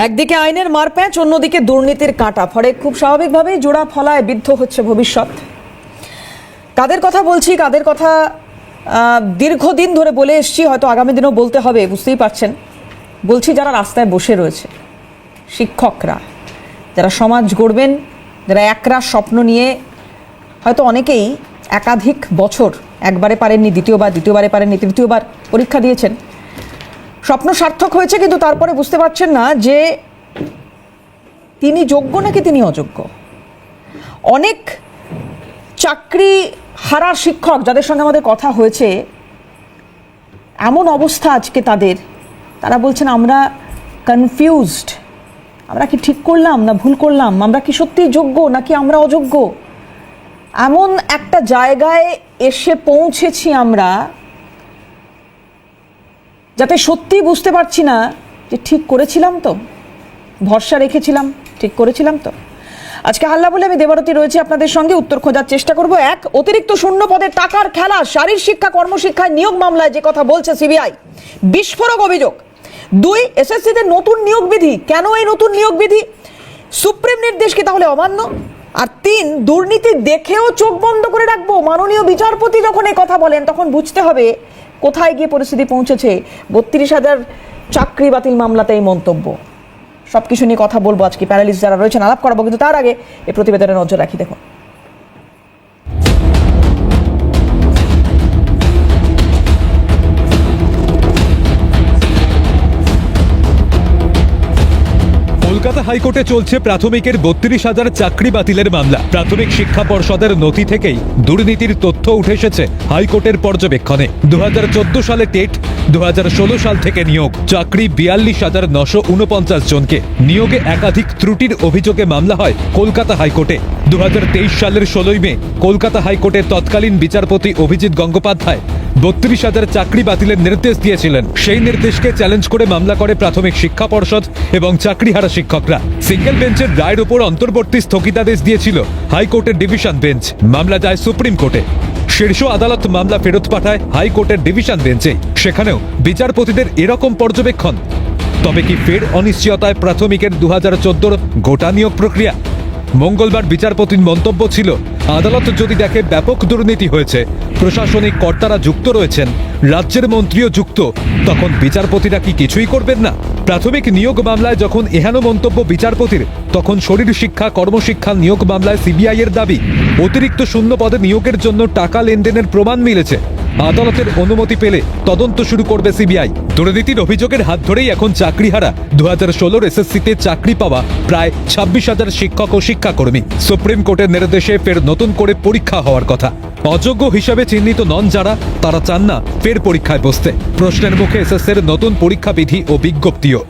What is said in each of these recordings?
একদিকে আইনের মারপ্যাঁচ, অন্যদিকে দুর্নীতির কাঁটা, ফলে খুব স্বাভাবিকভাবেই জোড়া ফলায় বিদ্ধ হচ্ছে ভবিষ্যৎ। কাদের কথা বলছি, কাদের কথা দীর্ঘদিন ধরে বলে এসছি, হয়তো আগামী দিনেও বলতে হবে, বুঝতেই পারছেন। বলছি যারা রাস্তায় বসে রয়েছে, শিক্ষকরা, যারা সমাজ গড়বেন, যারা একরাশ স্বপ্ন নিয়ে হয়তো অনেকেই একাধিক বছর, একবারে পারেননি, দ্বিতীয়বারে পারেননি, তৃতীয়বার পরীক্ষা দিয়েছেন, স্বপ্ন সার্থক হয়েছে, কিন্তু তারপরে বুঝতে পারছেন না যে তিনি যোগ্য নাকি তিনি অযোগ্য। অনেক চাকরি হারা শিক্ষক যাদের সঙ্গে আমাদের কথা হয়েছে, এমন অবস্থা আজকে তাদের, তারা বলছেন আমরা কনফিউজড, আমরা কি ঠিক করলাম না ভুল করলাম, আমরা কি সত্যিই যোগ্য নাকি আমরা অযোগ্য। এমন একটা জায়গায় এসে পৌঁছেছি আমরা, যাতে সত্যি বুঝতে পারছি না যে ঠিক করেছিলাম তো, ভরসা রেখেছিলাম, ঠিক করেছিলাম তো। আজকে হাল্লা বলে আমি দেবারতী রয়েছি আপনাদের সঙ্গে, উত্তর খোঁজার চেষ্টা করব। এক, অতিরিক্ত শূন্য পদে টাকার খেলা, শারীর শিক্ষা কর্মশিক্ষায় নিয়োগ মামলায় যে কথা বলছে সিবিআই, বিস্ফোরক অভিযোগ। দুই, এসএসসিতে নতুন নিয়োগ বিধি, কেন এই নতুন নিয়োগ বিধি, সুপ্রিম নির্দেশ কি তাহলে অমান্য। আর তিন, দুর্নীতি দেখেও চোখ বন্ধ করে রাখবো, মাননীয় বিচারপতি যখন এই কথা বলেন তখন বুঝতে হবে কোথায় গিয়ে পরিস্থিতি পৌঁছেছে। 32,000 চাকরি বাতিল মামলাতে এই মন্তব্য, সব কিছু নিয়ে কথা বলবো আজকে। প্যানেলিস্ট যারা রয়েছেন আলাপ করাবো, কিন্তু তার আগে এই প্রতিবেদনে নজর রাখি। দেখুন, কলকাতা হাইকোর্টে চলছে প্রাথমিকের 32,000 চাকরি বাতিলের মামলা। প্রাথমিক শিক্ষা পর্ষদের নথি থেকেই দুর্নীতির তথ্য উঠে এসেছে হাইকোর্টের পর্যবেক্ষণে। 2014 সালে টেট, 2016 সাল থেকে নিয়োগ, চাকরি 42,949 জনকে। নিয়োগে একাধিক ত্রুটির অভিযোগে মামলা হয় কলকাতা হাইকোর্টে। 2023 সালের 16 মে কলকাতা হাইকোর্টের তৎকালীন বিচারপতি অভিজিৎ গঙ্গোপাধ্যায় 32,000 চাকরি বাতিলের নির্দেশ দিয়েছিলেন। সেই নির্দেশকে চ্যালেঞ্জ করে মামলা করে প্রাথমিক শিক্ষা পর্ষদ এবং চাকরিহারা শিক্ষকরা। সিঙ্গেল বেঞ্চের রায়ের উপর অন্তর্বর্তী স্থগিতাদেশ দিয়েছিল হাইকোর্টের ডিভিশন বেঞ্চ। মামলা যায় সুপ্রিম কোর্টে। শীর্ষ আদালত মামলা ফেরত পাঠায় হাইকোর্টের ডিভিশন বেঞ্চে। সেখানেও বিচারপতিদের এরকম পর্যবেক্ষণ। তবে কি ফের অনিশ্চয়তায় প্রাথমিকের 2014 গোটা নিয়োগ প্রক্রিয়া? মঙ্গলবার বিচারপতির মন্তব্য ছিল, আদালত যদি দেখে ব্যাপক দুর্নীতি হয়েছে, প্রশাসনিক কর্তারা যুক্ত রয়েছেন, রাজ্যের মন্ত্রীও যুক্ত, তখন বিচারপতিরা কি কিছুই করবেন না? প্রাথমিক নিয়োগ মামলায় যখন এহেন মন্তব্য বিচারপতির, তখন শরীর শিক্ষা কর্মশিক্ষা নিয়োগ মামলায় সিবিআই এর দাবি, অতিরিক্ত শূন্য পদে নিয়োগের জন্য টাকা লেনদেনের প্রমাণ মিলেছে। আদালতের অনুমতি পেলে তদন্ত শুরু করবে সিবিআই। দুর্নীতির অভিযোগের হাত ধরেই এখন চাকরিহারা 2016 এসএসসিতে চাকরি পাওয়া প্রায় 26,000 শিক্ষক ও শিক্ষাকর্মী। সুপ্রিম কোর্টের নির্দেশে ফের নতুন করে পরীক্ষা হওয়ার কথা। অযোগ্য হিসাবে চিহ্নিত নন যারা, তারা চান না ফের পরীক্ষায় বসতে। প্রশ্নের মুখে এসএসসির নতুন পরীক্ষা বিধি ও বিজ্ঞপ্তিও।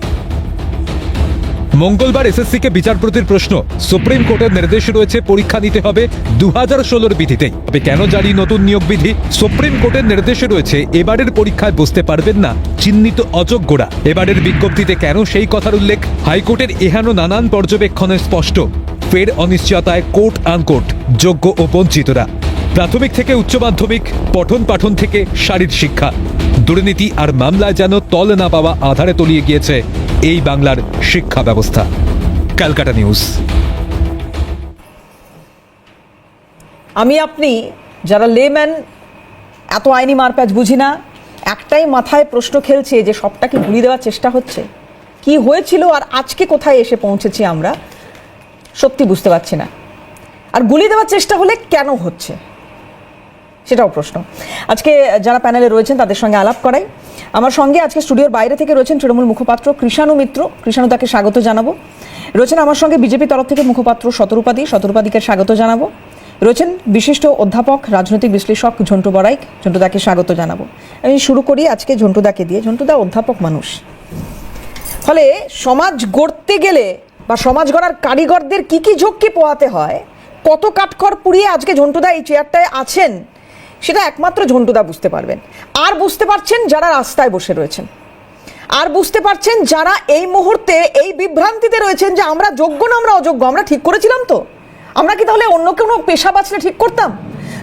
মঙ্গলবার এসএসসিকে বিচারপতির প্রশ্ন, সুপ্রিম কোর্টের নির্দেশ রয়েছে পরীক্ষা নিতে হবে 2016 বিধিতেই, তবে কেন জারি নতুন নিয়োগ বিধি? সুপ্রিম কোর্টের নির্দেশে রয়েছে এবারের পরীক্ষায় বসতে পারবেন না চিহ্নিত অযোগ্যরা। এবারের বিজ্ঞপ্তিতে কেন সেই কথার উল্লেখ? হাইকোর্টের এহেন নানান পর্যবেক্ষণে স্পষ্ট, ফের অনিশ্চয়তায় কোর্ট আনকোর্ট যোগ্য ও বঞ্চিতরা। প্রাথমিক থেকে উচ্চ মাধ্যমিক, পঠন পাঠন থেকে শারীর শিক্ষা, দুর্নীতি আর মামলায় যেন তল না পাওয়া আধারে তলিয়ে গিয়েছে এই বাংলার শিক্ষা ব্যবস্থা। ক্যালকাটা নিউজ। আমি আপনি যারা লেম্যান, এত আইনি মারপ্যাচ বুঝি না, একটাই মাথায় প্রশ্ন খেলছে যে সবটাকে ভুলিয়ে দেওয়ার চেষ্টা হচ্ছে। কি হয়েছিল আর আজকে কোথায় এসে পৌঁছেছি আমরা সত্যি বুঝতে পারছি না। আর গুলিয়ে দেওয়ার চেষ্টা হলে কেন হচ্ছে সেটাও প্রশ্ন। আজকে যারা প্যানেলে রয়েছেন তাদের সঙ্গে আলাপ করাই। আমার সঙ্গে আজকে স্টুডিওর বাইরে থেকে রয়েছেন তৃণমূল মুখপাত্র কৃষাণু মিত্র, কৃষাণু তাকে স্বাগত জানাবো। রয়েছেন আমার সঙ্গে বিজেপি তরফ থেকে মুখপাত্র শতরূপাদিকে স্বাগত জানাবো। রয়েছেন বিশিষ্ট অধ্যাপক রাজনৈতিক বিশ্লেষক ঝন্টু বড়াইক, ঝন্টুদাকে স্বাগত জানাবো। আমি শুরু করি আজকে ঝন্টুদাকে দিয়ে। ঝন্টুদা অধ্যাপক মানুষ, ফলে সমাজ গড়তে গেলে বা সমাজ গড়ার কারিগরদের কি কি ঝক্কি পোহাতে হয়, কত কাঠখড় পুড়িয়ে আজকে ঝন্টুদা এই চেয়ারটায় আছেন, সেটা একমাত্র ঝন্টুদা বুঝতে পারবেন। আর বুঝতে পারছেন যারা রাস্তায় বসে রয়েছেন, আর বুঝতে পারছেন যারা এই মুহূর্তে এই বিভ্রান্তিতে রয়েছেন যে আমরা যোগ্য না আমরা অযোগ্য, আমরা ঠিক করেছিলাম তো, আমরা কি তাহলে অন্য কোনো পেশা বাছলে ঠিক করতাম?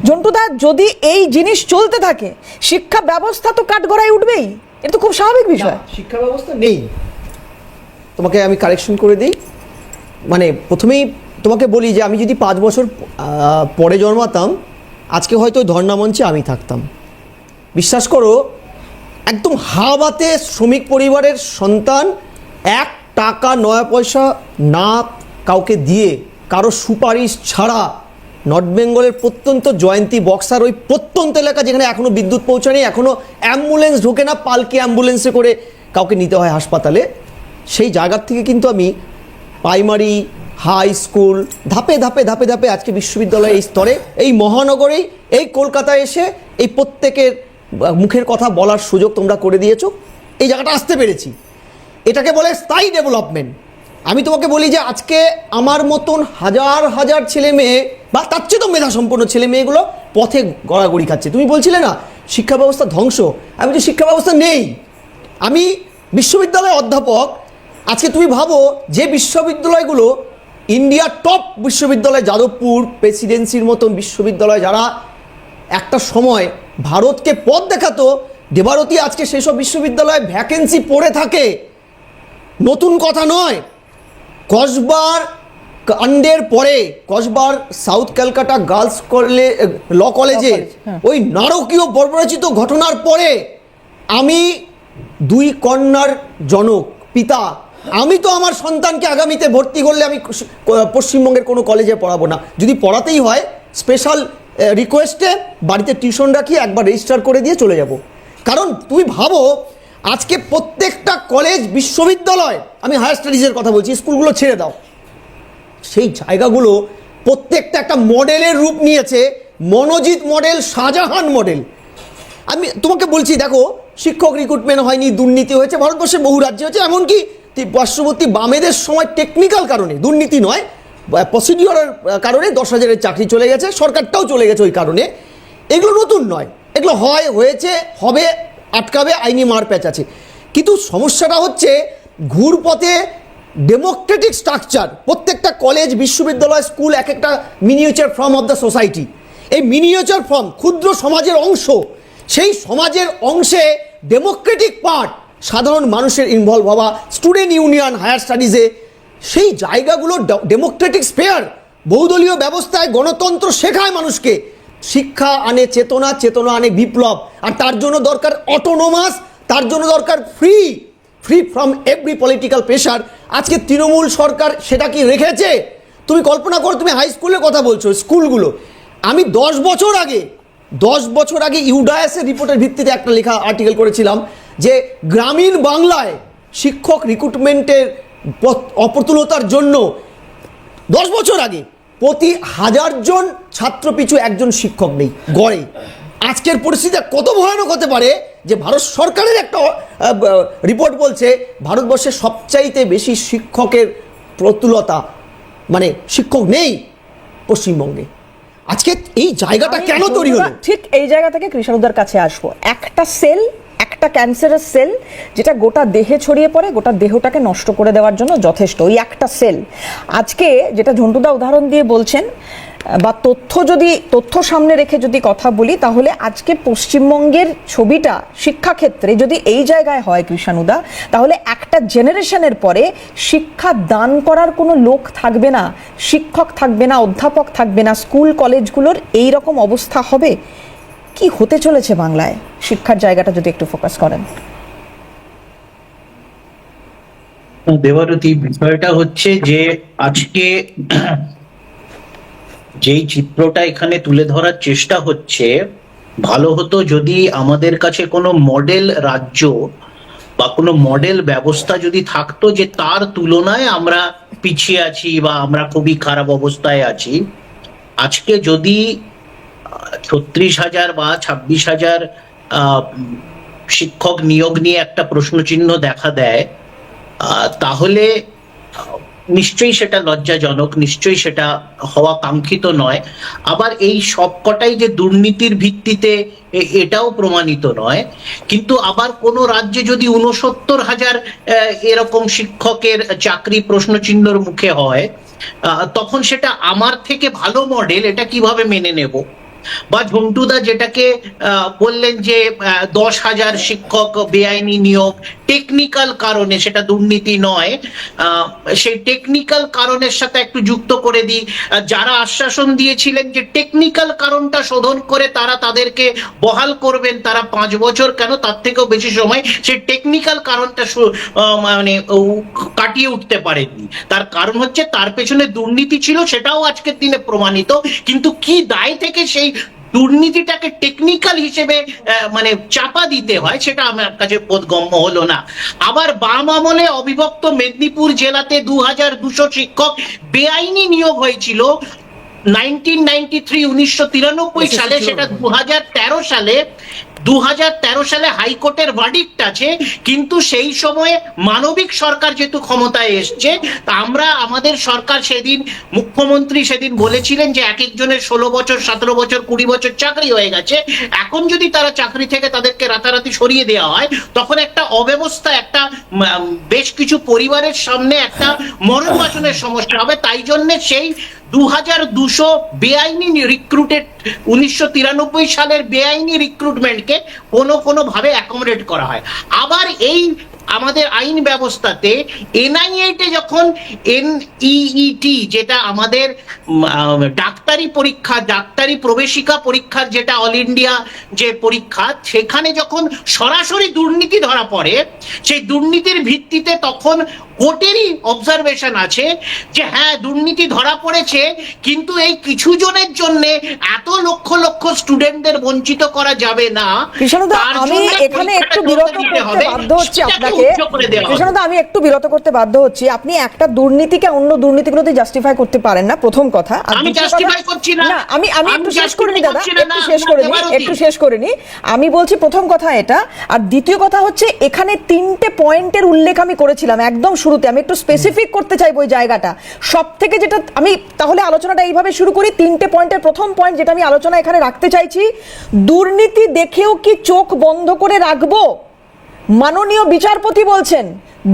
ঝন্টুদা, যদি এই জিনিস চলতে থাকে শিক্ষা ব্যবস্থা তো কাঠগড়ায় উঠবেই, এটা তো খুব স্বাভাবিক বিষয়। শিক্ষা ব্যবস্থা নেই, তোমাকে আমি কারেকশন করে দিই, মানে প্রথমেই তোমাকে বলি যে আমি যদি 5 বছর পরে জন্মাতাম, আজকে হয়তো ওই ধর্ণা মঞ্চে আমি থাকতাম। বিশ্বাস করো, একদম হাওয়াতে শ্রমিক পরিবারের সন্তান, 1 টাকা 9 পয়সা না কাউকে দিয়ে, কারো সুপারিশ ছাড়া, নর্থ বেঙ্গলের প্রত্যন্ত জয়ন্তী বক্সার ওই প্রত্যন্ত এলাকা যেখানে এখনও বিদ্যুৎ পৌঁছায়নি, এখনও অ্যাম্বুলেন্স ঢোকে না, পালকি অ্যাম্বুলেন্সে করে কাউকে নিতে হয় হাসপাতালে, সেই জায়গার থেকে কিন্তু আমি প্রাইমারি, হাই স্কুল, ধাপে ধাপে ধাপে ধাপে আজকে বিশ্ববিদ্যালয়ের এই স্তরে, এই মহানগরেই, এই কলকাতায় এসে এই প্রত্যেকের মুখের কথা বলার সুযোগ তোমরা করে দিয়েছো, এই জায়গাটা আসতে পেরেছি। এটাকে বলে স্থায়ী ডেভেলপমেন্ট। আমি তোমাকে বলি যে আজকে আমার মতন হাজার হাজার ছেলে মেয়ে বা তার চেয়ে তো মেধাসম্পন্ন ছেলে মেয়েগুলো পথে গড়াগড়ি খাচ্ছে। তুমি বলছিলে না শিক্ষা ব্যবস্থা ধ্বংস, আমি তো শিক্ষা ব্যবস্থা নেই, আমি বিশ্ববিদ্যালয়ের অধ্যাপক। আজকে তুমি ভাবো যে বিশ্ববিদ্যালয়গুলো ইন্ডিয়ার টপ বিশ্ববিদ্যালয়, যাদবপুর, প্রেসিডেন্সির মতন বিশ্ববিদ্যালয়, যারা একটা সময় ভারতকে পথ দেখাতো, দেবারতী আজকে সেসব বিশ্ববিদ্যালয়ে ভ্যাকেন্সি পড়ে থাকে। নতুন কথা নয়, কসবার কাণ্ডের পরে, কসবার সাউথ ক্যালকাটা গার্লস ল কলেজে ওই নারকীয় বর্বরচিত ঘটনার পরে আমি 2 কন্যার জনক, পিতা, আমি তো আমার সন্তানকে আগামীতে ভর্তি করলে আমি পশ্চিমবঙ্গের কোনো কলেজে পড়াবো না। যদি পড়াতেই হয় স্পেশাল রিকোয়েস্টে বাড়িতে টিউশন রাখি, একবার রেজিস্টার করে দিয়ে চলে যাব। কারণ তুমি ভাবো আজকে প্রত্যেকটা কলেজ, বিশ্ববিদ্যালয়, আমি হায়ার স্টাডিজের কথা বলছি, স্কুলগুলো ছেড়ে দাও, সেই জায়গাগুলো প্রত্যেকটা একটা মডেলের রূপ নিয়েছে। Manojit model, Shahjahan model. আমি তোমাকে বলছি, দেখো শিক্ষক রিক্রুটমেন্ট হয়নি, দুর্নীতি হয়েছে, ভারতবর্ষে বহু রাজ্যে হয়েছে, এমনকি পার্শ্ববর্তী বামেদের সময় টেকনিক্যাল কারণে, দুর্নীতি নয়, প্রসিডিওরের কারণে 10,000-এর চাকরি চলে গেছে, সরকারটাও চলে গেছে ওই কারণে। এগুলো নতুন নয়, এগুলো হয়েছে, হবে, আটকাবে, আইনি মারপ্যাচ আছে। কিন্তু সমস্যাটা হচ্ছে ঘুরপথে ডেমোক্রেটিক স্ট্রাকচার, প্রত্যেকটা কলেজ, বিশ্ববিদ্যালয়, স্কুল এক একটা miniature form of the society. এই মিনিয়েচার ফর্ম ক্ষুদ্র সমাজের অংশ, সেই সমাজের অংশে ডেমোক্রেটিক পার্ট, সাধারণ মানুষের ইনভলভ হওয়া, স্টুডেন্ট ইউনিয়ন, হায়ার স্টাডিজে, সেই জায়গাগুলো ডেমোক্রেটিক স্পেয়ার, বহুদলীয় ব্যবস্থায় গণতন্ত্র শেখায় মানুষকে। শিক্ষা আনে চেতনা, চেতনা আনে বিপ্লব, আর তার জন্য দরকার অটোনোমাস, তার জন্য দরকার free from every political pressure. আজকে তৃণমূল সরকার সেটা কি রেখেছে? তুমি কল্পনা করো, তুমি হাই স্কুলের কথা বলছো, স্কুলগুলো, আমি 10 বছর আগে ইউডায়াসের রিপোর্টের ভিত্তিতে একটা লেখা আর্টিকেল করেছিলাম যে গ্রামীণ বাংলায় শিক্ষক রিক্রুটমেন্টের অপ্রতুলতার জন্য 10 বছর আগে প্রতি 1000 জন ছাত্র পিছু একজন শিক্ষক নেই গড়ে। আজকের পরিস্থিতি কত ভয়ানক হতে পারে যে ভারত সরকারের একটা রিপোর্ট বলছে ভারতবর্ষে সবচাইতে বেশি শিক্ষকের প্রতুলতা, মানে শিক্ষক নেই পশ্চিমবঙ্গে। আজকে এই জায়গাটা কেন তৈরি হলো? ঠিক এই জায়গা থেকে কৃষ্ণুদার কাছে আসবো। একটা সেল, একটা ক্যান্সারাস সেল, যেটা গোটা দেহে ছড়িয়ে পড়ে, গোটা দেহটাকে নষ্ট করে দেওয়ার জন্য যথেষ্ট। ওই একটা সেল আজকে, যেটা ঝন্টুদা উদাহরণ দিয়ে বলছেন, বা তথ্য সামনে রেখে যদি কথা বলি, তাহলে আজকে পশ্চিমবঙ্গের ছবিটা শিক্ষাক্ষেত্রে যদি এই জায়গায় হয় কৃষ্ণুদা, তাহলে একটা জেনারেশনের পরে শিক্ষা দান করার কোনো লোক থাকবে না, শিক্ষক থাকবে না, অধ্যাপক থাকবে না, স্কুল কলেজগুলোর এই রকম অবস্থা হবে। কি হতে চলেছে বাংলায় শিক্ষার জায়গাটা যদি একটু ফোকাস করেন। দেবারতী, বিষয়টা হচ্ছে যে আজকে যেই চিত্রটা এখানে তুলে ধরার চেষ্টা হচ্ছে, ভালো হতো যদি আমাদের কাছে কোনো মডেল রাজ্য বা কোনো মডেল ব্যবস্থা যদি থাকতো যে তার তুলনায় আমরা পিছিয়ে আছি বা আমরা খুবই খারাপ অবস্থায় আছি। আজকে যদি 36,000 বা 26,000 শিক্ষক নিয়োগ নিয়ে একটা প্রশ্নচিহ্ন দেখা দেয়, তাহলে নিশ্চয়ই সেটা লজ্জাজনক, নিশ্চয়ই সেটা হওয়া কাঙ্ক্ষিত নয়। আবার এই সবকটাই যে দুর্নীতির ভিত্তিতে, এটাও প্রমাণিত নয়। কিন্তু আবার কোন রাজ্যে যদি 69,000 এরকম শিক্ষকের চাকরি প্রশ্নচিহ্নর মুখে হয়, তখন সেটা আমার থেকে ভালো মডেল, এটা কিভাবে মেনে নেব? বা ঝন্টুদা যেটাকে বললেন যে 10,000 শিক্ষক বেআইনি নিয়োগ টেকনিক্যাল কারণে, সেটা দুর্নীতি নয়, সেই টেকনিক্যাল কারণের সাথে একটু যুক্ত করে দিই, যারা আশ্বাসন দিয়েছিলেন যে টেকনিক্যাল কারণটা শোধন করে তারা তাদেরকে বহাল করবেন, তারা 5 বছর কেন তার থেকেও বেশি সময় সেই টেকনিক্যাল কারণটা মানে কাটিয়ে উঠতে পারেননি। তার কারণ হচ্ছে তার পেছনে দুর্নীতি ছিল, সেটাও আজকের দিনে প্রমাণিত। কিন্তু কি দায় থেকে সেই দুর্নীতিটাকে টেকনিক্যাল হিসেবে মানে চাপা দিতে হয়, সেটা আমার কাছে বোধগম্য হলো না। আবার বাম আমলে অবিভক্ত মেদিনীপুর জেলাতে 2,200 শিক্ষক বেআইনি নিয়োগ হয়েছিল 1993 সালে, সেটা 2013 সালে হাইকোর্টের ভার্ডিক্ট আছে। কিন্তু সেই সময়ে মানবিক সরকার যেহেতু ক্ষমতায় এসছে, তা আমরা আমাদের সরকার সেদিন, মুখ্যমন্ত্রী সেদিন বলেছিলেন যে এক একজনের 16 বছর 17 বছর 20 বছর চাকরি হয়ে গেছে, এখন যদি তারা চাকরি থেকে তাদেরকে রাতারাতি সরিয়ে দেওয়া হয় তখন একটা অব্যবস্থা, একটা বেশ কিছু পরিবারের সামনে একটা মরণ বাসনের সমস্যা হবে। তাই জন্য সেই 2,200 বেআইনি রিক্রুটেড 1993 সালের বেআইনি রিক্রুটমেন্টকে কোনো ভাবে অ্যাকোমোডেট করা হয়। আবার এই আমাদের আইন ব্যবস্থাতে এনআইএতে যখন এনইইটি, যেটা আমাদের ডাক্তারি পরীক্ষা, ডাক্তারি প্রবেশিকা পরীক্ষার যেটা অল ইন্ডিয়া যে পরীক্ষা, সেখানে যখন সরাসরি দুর্নীতি ধরা পড়ে, সেই দুর্নীতির ভিত্তিতে তখন কোর্টেরই অবজারভেশন আছে যে হ্যাঁ দুর্নীতি ধরা পড়েছে, কিন্তু এই কিছু জনের জন্য এত লক্ষ লক্ষ স্টুডেন্টদের বঞ্চিত করা যাবে না। কৃষ্ণদা, আমি এখানে একটু বিরত করতে বাধ্য হচ্ছি আপনাকে। কৃষ্ণদা, আমি একটু বিরত করতে বাধ্য হচ্ছি। আপনি একটা দুর্নীতিকে অন্য দুর্নীতিগুলোতে জাস্টিফাই করতে পারেন না, প্রথম কথা। আমি জাস্টিফাই করছি না, আমি একটু শেষ করে নি দাদা, একটু শেষ করে নি। আমি বলছি প্রথম কথা এটা, আর দ্বিতীয় কথা হচ্ছে এখানে 3টে পয়েন্টের উল্লেখ আমি করেছিলাম একদম শুরুতে। আমি একটু স্পেসিফিক করতে চাইবো ওই জায়গাটা সব থেকে, যেটা আমি তাহলে আলোচনাটা এইভাবে শুরু করি। 3টে পয়েন্টের প্রথম পয়েন্ট যেটা আমি আলোচনা এখানে রাখতে চাইছি, দুর্নীতি দেখেও কি চোখ বন্ধ করে রাখবো? মাননীয় বিচারপতি বলছেন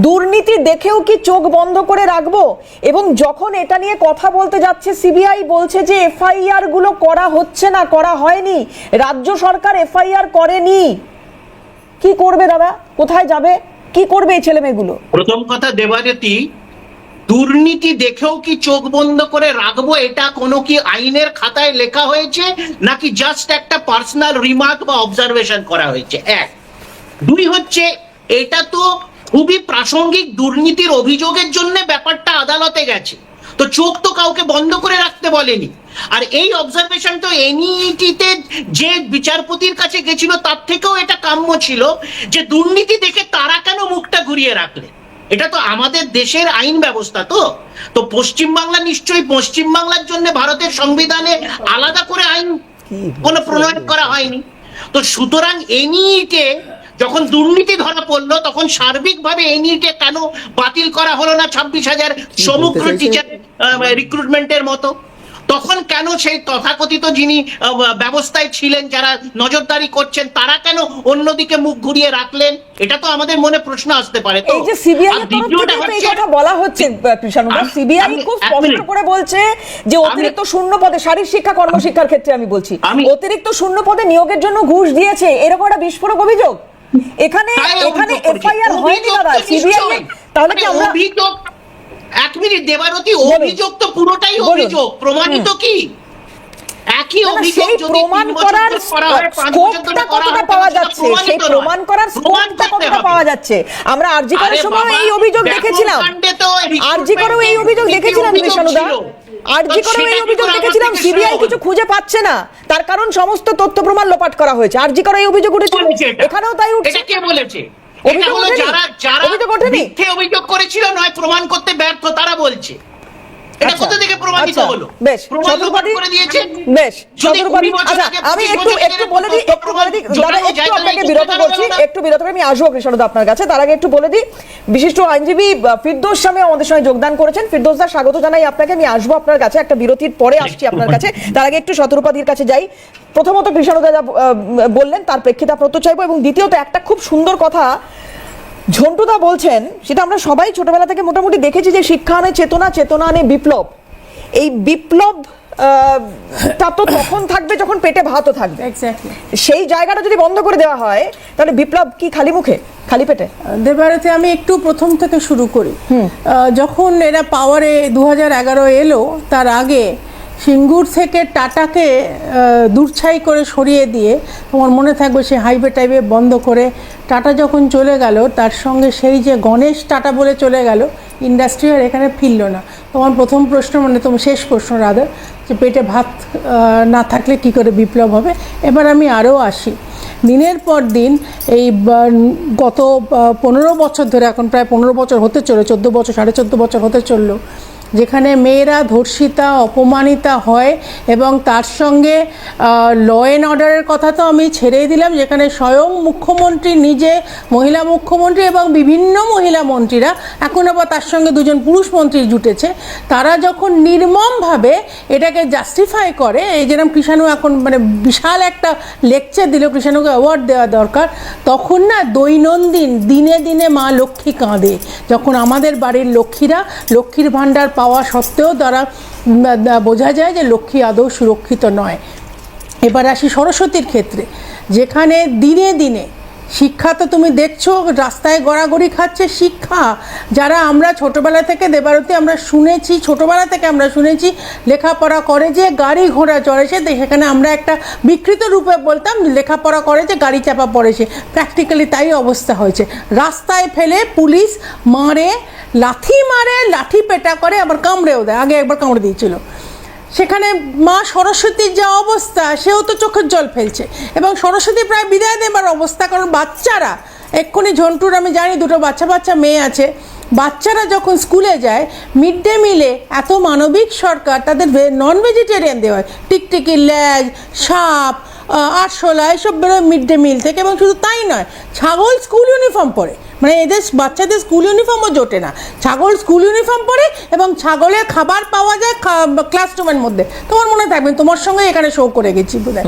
দুর্নীতি দেখেও কি চোখ বন্ধ করে রাখবো? এবং যখন এটা নিয়ে কথা বলতে যাচ্ছে সিবিআই বলছে যে এফআইআর গুলো করা হচ্ছে না, করা হয়নি, রাজ্য সরকার এফআইআর করেনি। কি করবে দাদা? কোথায় যাবে? কি করবে এই ছেলে মেয়েগুলো? প্রথম কথা দেবারতী, দুর্নীতি দেখেও কি চোখ বন্ধ করে রাখবো, এটা কোনো কি আইনের খাতায় লেখা হয়েছে নাকি জাস্ট একটা পার্সোনাল রিমার্ক বা অবজারভেশন করা হয়েছে? এক। দুই হচ্ছে, এটা তো খুবই প্রাসঙ্গিক দুর্নীতির অভিযোগের জন্য ব্যাপারটা আদালতে গেছে, তো চোখ তো কাউকে বন্ধ করে রাখতে বলেনি। আর এই অবজারভেশন তো এনইইটিতে যে বিচারপতির কাছে গেছিল তার থেকেও এটা কাম্য ছিল যে দুর্নীতি দেখে তারা কেন মুখটা ঘুরিয়ে রাখলে। এটা তো আমাদের দেশের আইন ব্যবস্থা। তো পশ্চিমবাংলা নিশ্চয়ই, পশ্চিমবাংলার জন্য ভারতের সংবিধানে আলাদা করে আইন কোনো প্রণয়ন করা হয়নি। তো সুতরাং এনইইতে যখন দুর্নীতি ধরা পড়লো তখন সার্বিকভাবে এনইইতে কেন বাতিল করা হলো না 26,000 সমগ্র টিচার রিক্রুটমেন্টের মতো? তখন কেন সেই তথাকথিত যিনি ব্যবস্থায় ছিলেন, যারা নজরদারি করছেন, তারা কেন অন্যদিকে মুখ ঘুরিয়ে রাখলেন? এটা তো আমাদের মনে প্রশ্ন আসতে পারে। এই যে সিবিআই এর তরফ থেকে এই কথা বলা হচ্ছে কৃষ্ণদা, সিবিআই খুব স্পষ্ট করে বলছে যে অতিরিক্ত শূন্য পদে, শারীরিক শিক্ষা কর্মশিক্ষার ক্ষেত্রে আমি বলছি, অতিরিক্ত শূন্য পদে নিয়োগের জন্য ঘুষ দিয়েছে, এরকম একটা বিস্ফোরক অভিযোগ। এখানে এফআইআর হয়নি দাদা সিবিআই। তাহলে কি আমরা এক মিনিট দেবারতী, অভিযোগ তো পুরোটাই অভিযোগ, প্রমাণিত কি? একই অভিযোগ যদি প্রমাণ করার স্কোপটা কতটা পাওয়া যাচ্ছে, সেই প্রমাণ করার স্কোপটা কতটা পাওয়া যাচ্ছে? আমরা আরজি করার সময় এই অভিযোগ দেখেছিলাম, আরজি করেও এই অভিযোগ দেখেছিলাম কৃষ্ণদা, আরজি করেও এই অভিযোগ দেখেছিলাম। সিবিআই কিছু খুঁজে পাচ্ছে না, তার কারণ সমস্ত তথ্য প্রমাণ লোপাট করা হয়েছে। আরজি করে এই অভিযোগ উঠেছিল, এখানেও তাই উঠছে। এটা কে বলেছে? এটা হলো যারা মিথ্যে অভিযোগ করেছিল, নয় প্রমাণ করতে ব্যর্থ, তারা বলছে। এটা কোথা থেকে প্রমাণিত হলো? বেশ, শতরূপাদি করে দিয়েছে। বেশ, শতরূপাদি। আচ্ছা, আমি একটু বলে দিই, দাদা একটু আপনাকে বিরত করছি, একটু বিরত করে আমি আসবো কৃষ্ণদা আপনার কাছে। তার আগে একটু বলে দিই, বিশিষ্ট আইনজীবী ফিরদৌস শামী আমাদের সঙ্গে যোগদান করেছেন। ফিরদৌস দা, স্বাগত জানাই আপনাকে। আমি আসবো আপনার কাছে, একটা বিরতির পরে আসছি আপনার কাছে। তার আগে একটু শতরূপাদির কাছে যাই। প্রথমত কৃষ্ণদা যা বললেন তার প্রেক্ষিতে আপনার চাইবো, এবং দ্বিতীয়ত একটা খুব সুন্দর কথা ঝন্টুদা বলছেন, সেটা আমরা সবাই ছোটবেলা থেকে মোটামুটি দেখেছি যে শিক্ষা আনে চেতনা, চেতনা আনে বিপ্লব। এই বিপ্লব তা তো তখন থাকবে যখন পেটে ভাতও থাকবে। এক্স্যাক্টলি। সেই জায়গাটা যদি বন্ধ করে দেওয়া হয় তাহলে বিপ্লব কি খালি মুখে, খালি পেটে? দেবারতী, আমি একটু প্রথম থেকে শুরু করি। যখন এরা পাওয়ারে 2011 এলো, তার আগে সিঙ্গুর থেকে টাটাকে দূরছাই করে সরিয়ে দিয়ে, তোমার মনে থাকবে সে হাইওয়ে টাইপে বন্ধ করে টাটা যখন চলে গেল, তার সঙ্গে সেই যে গণেশ টাটা বলে চলে গেল, ইন্ডাস্ট্রি আর এখানে ফিরল না। তোমার প্রথম প্রশ্ন, মানে তোমার শেষ প্রশ্ন রাদার, যে পেটে ভাত না থাকলে কি করে বিপ্লব হবে। এবার আমি আরও আসি, দিনের পর দিন এই গত 15 বছর ধরে, এখন প্রায় 15 বছর হতে চলে, 14 বছর 14.5 বছর হতে চললো, যেখানে মেয়েরা ধর্ষিতা অপমানিতা হয়, এবং তার সঙ্গে ল অ্যান্ড অর্ডারের কথা তো আমি ছেড়েই দিলাম, যেখানে স্বয়ং মুখ্যমন্ত্রী নিজে, মহিলা মুখ্যমন্ত্রী এবং বিভিন্ন মহিলা মন্ত্রীরা, এখন আবার তার সঙ্গে 2জন পুরুষ মন্ত্রী জুটেছে, তারা যখন নির্মমভাবে এটাকে জাস্টিফাই করে, এই যেরকম কৃষাণু এখন মানে বিশাল একটা লেকচার দিল, কৃষাণুকে অ্যাওয়ার্ড দেওয়া দরকার, তখন না দৈনন্দিন দিনে দিনে মা লক্ষ্মী কাঁদে, যখন আমাদের বাড়ির লক্ষ্মীরা লক্ষ্মীর ভাণ্ডার পাওয়া সত্ত্বেও তারা বোঝা যায় যে লক্ষ্মী আদৌ সুরক্ষিত নয়। এবার আসি সরস্বতীর ক্ষেত্রে, যেখানে দিনে দিনে শিক্ষা তো তুমি দেখছো রাস্তায় গড়াগড়ি খাচ্ছে শিক্ষা, যারা আমরা ছোটোবেলা থেকে, দেবারতী, আমরা শুনেছি, ছোটোবেলা থেকে আমরা শুনেছি লেখাপড়া করে যে গাড়ি ঘোড়া চড়েছে, সেখানে আমরা একটা বিকৃত রূপে বলতাম লেখাপড়া করে যে গাড়ি চাপা পড়েছে, প্র্যাকটিক্যালি তাই অবস্থা হয়েছে। রাস্তায় ফেলে পুলিশ মারে, লাথি মারে, লাঠি পেটা করে, আবার কামড়েও দেয়, আগে একবার কামড়ে দিয়েছিল। সেখানে মা সরস্বতীর যা অবস্থা, সেও তো চোখের জল ফেলছে, এবং সরস্বতী প্রায় বিদায় দেবার অবস্থা, কারণ বাচ্চারা এক্ষুনি ঝন্টুর আমি জানি 2 বাচ্চা মেয়ে আছে, বাচ্চারা যখন স্কুলে যায়, মিড ডে মিলে এত মানবিক সরকার তাদের নন ভেজিটেরিয়ান দেওয়া হয়, টিকটিকি, ল্যাজ, সাপ, আরশোলা এসব বেরোয় মিড ডে মিল থেকে, এবং শুধু তাই নয়, ছাগল স্কুল ইউনিফর্ম পরে, মানে এদের বাচ্চাদের স্কুল ইউনিফর্মও জোটে না, ছাগল স্কুল ইউনিফর্ম পরে, এবং ছাগলের খাবার পাওয়া যায় ক্লাসরুমের মধ্যে। তোমার মনে থাকবে, তোমার সঙ্গে এখানে শো করে গেছি বোধহয়।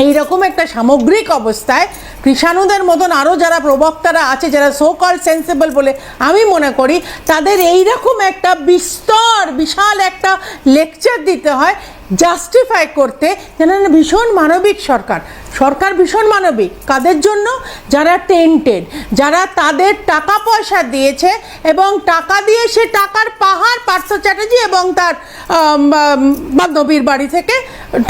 এইরকম একটা সামগ্রিক অবস্থায় কৃষাণুদের মতন আরও যারা প্রবক্তারা আছে, যারা সো কল সেন্সেবল বলে আমি মনে করি, তাদের এইরকম একটা বিশাল একটা লেকচার দিতে হয় জাস্টিফাই করতে, যেন ভীষণ মানবিক সরকার ভীষণ মানবিক। কাদের জন্য? যারা টেন্টেড, যারা তাদের টাকা পয়সা দিয়েছে, এবং টাকা দিয়ে সে টাকার পাহাড়, পার্থ চ্যাটার্জি এবং তার বান্ধবীর বাড়ি থেকে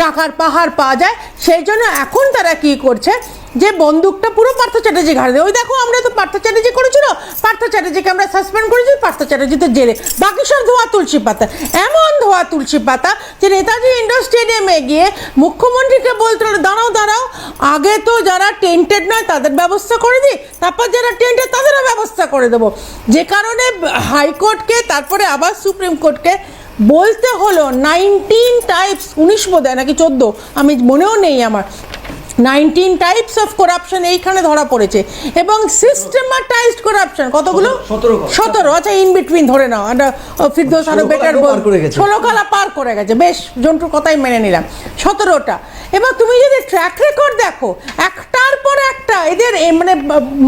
টাকার পাহাড় পাওয়া যায়। সেই জন্য এখন তারা কি করছে, যে বন্দুকটা পুরো পার্থ চ্যাটার্জি ঘাড়ে দেয়। ওই দেখো, আমরা তো পার্থ চ্যাটার্জি করেছিল, পার্থ চ্যাটার্জিকে আমরা সাসপেন্ড করেছি, পার্থ চ্যাটার্জি তো জেলে, বাকি সব ধোয়া তুলসী পাতা। এমন ধোয়া তুলসী পাতা যে নেতাজি ইন্ডোর স্টেডিয়ামে গিয়ে মুখ্যমন্ত্রীকে বলতে হলো, দাঁড়াও, আগে তো যারা টেন্টেড নয় তাদের ব্যবস্থা করে দিই, তারপর যারা টেন্টেড তাদেরও ব্যবস্থা করে দেবো। যে কারণে হাইকোর্টকে, তারপরে আবার সুপ্রিম কোর্টকে বলতে হলো 19 টাইপস, 19 বোধহয় নাকি 14, আমি মনেও নেই আমার, 19 টাইপস অফ করাপশন এইখানে ধরা পড়েছে, এবং সিস্টেমাটাইজড করাপশন কতগুলো? 17। আচ্ছা, ইন বিটুইন ধরে নাও, ফিরদৌস আরো বেটার, 16 কালা পার করে গেছে, বেশ, জন্টুর কথাই মেনে নিলাম, 17টা। এবার তুমি যদি ট্র্যাক রেকর্ড দেখো, একটার পর একটা এদের মানে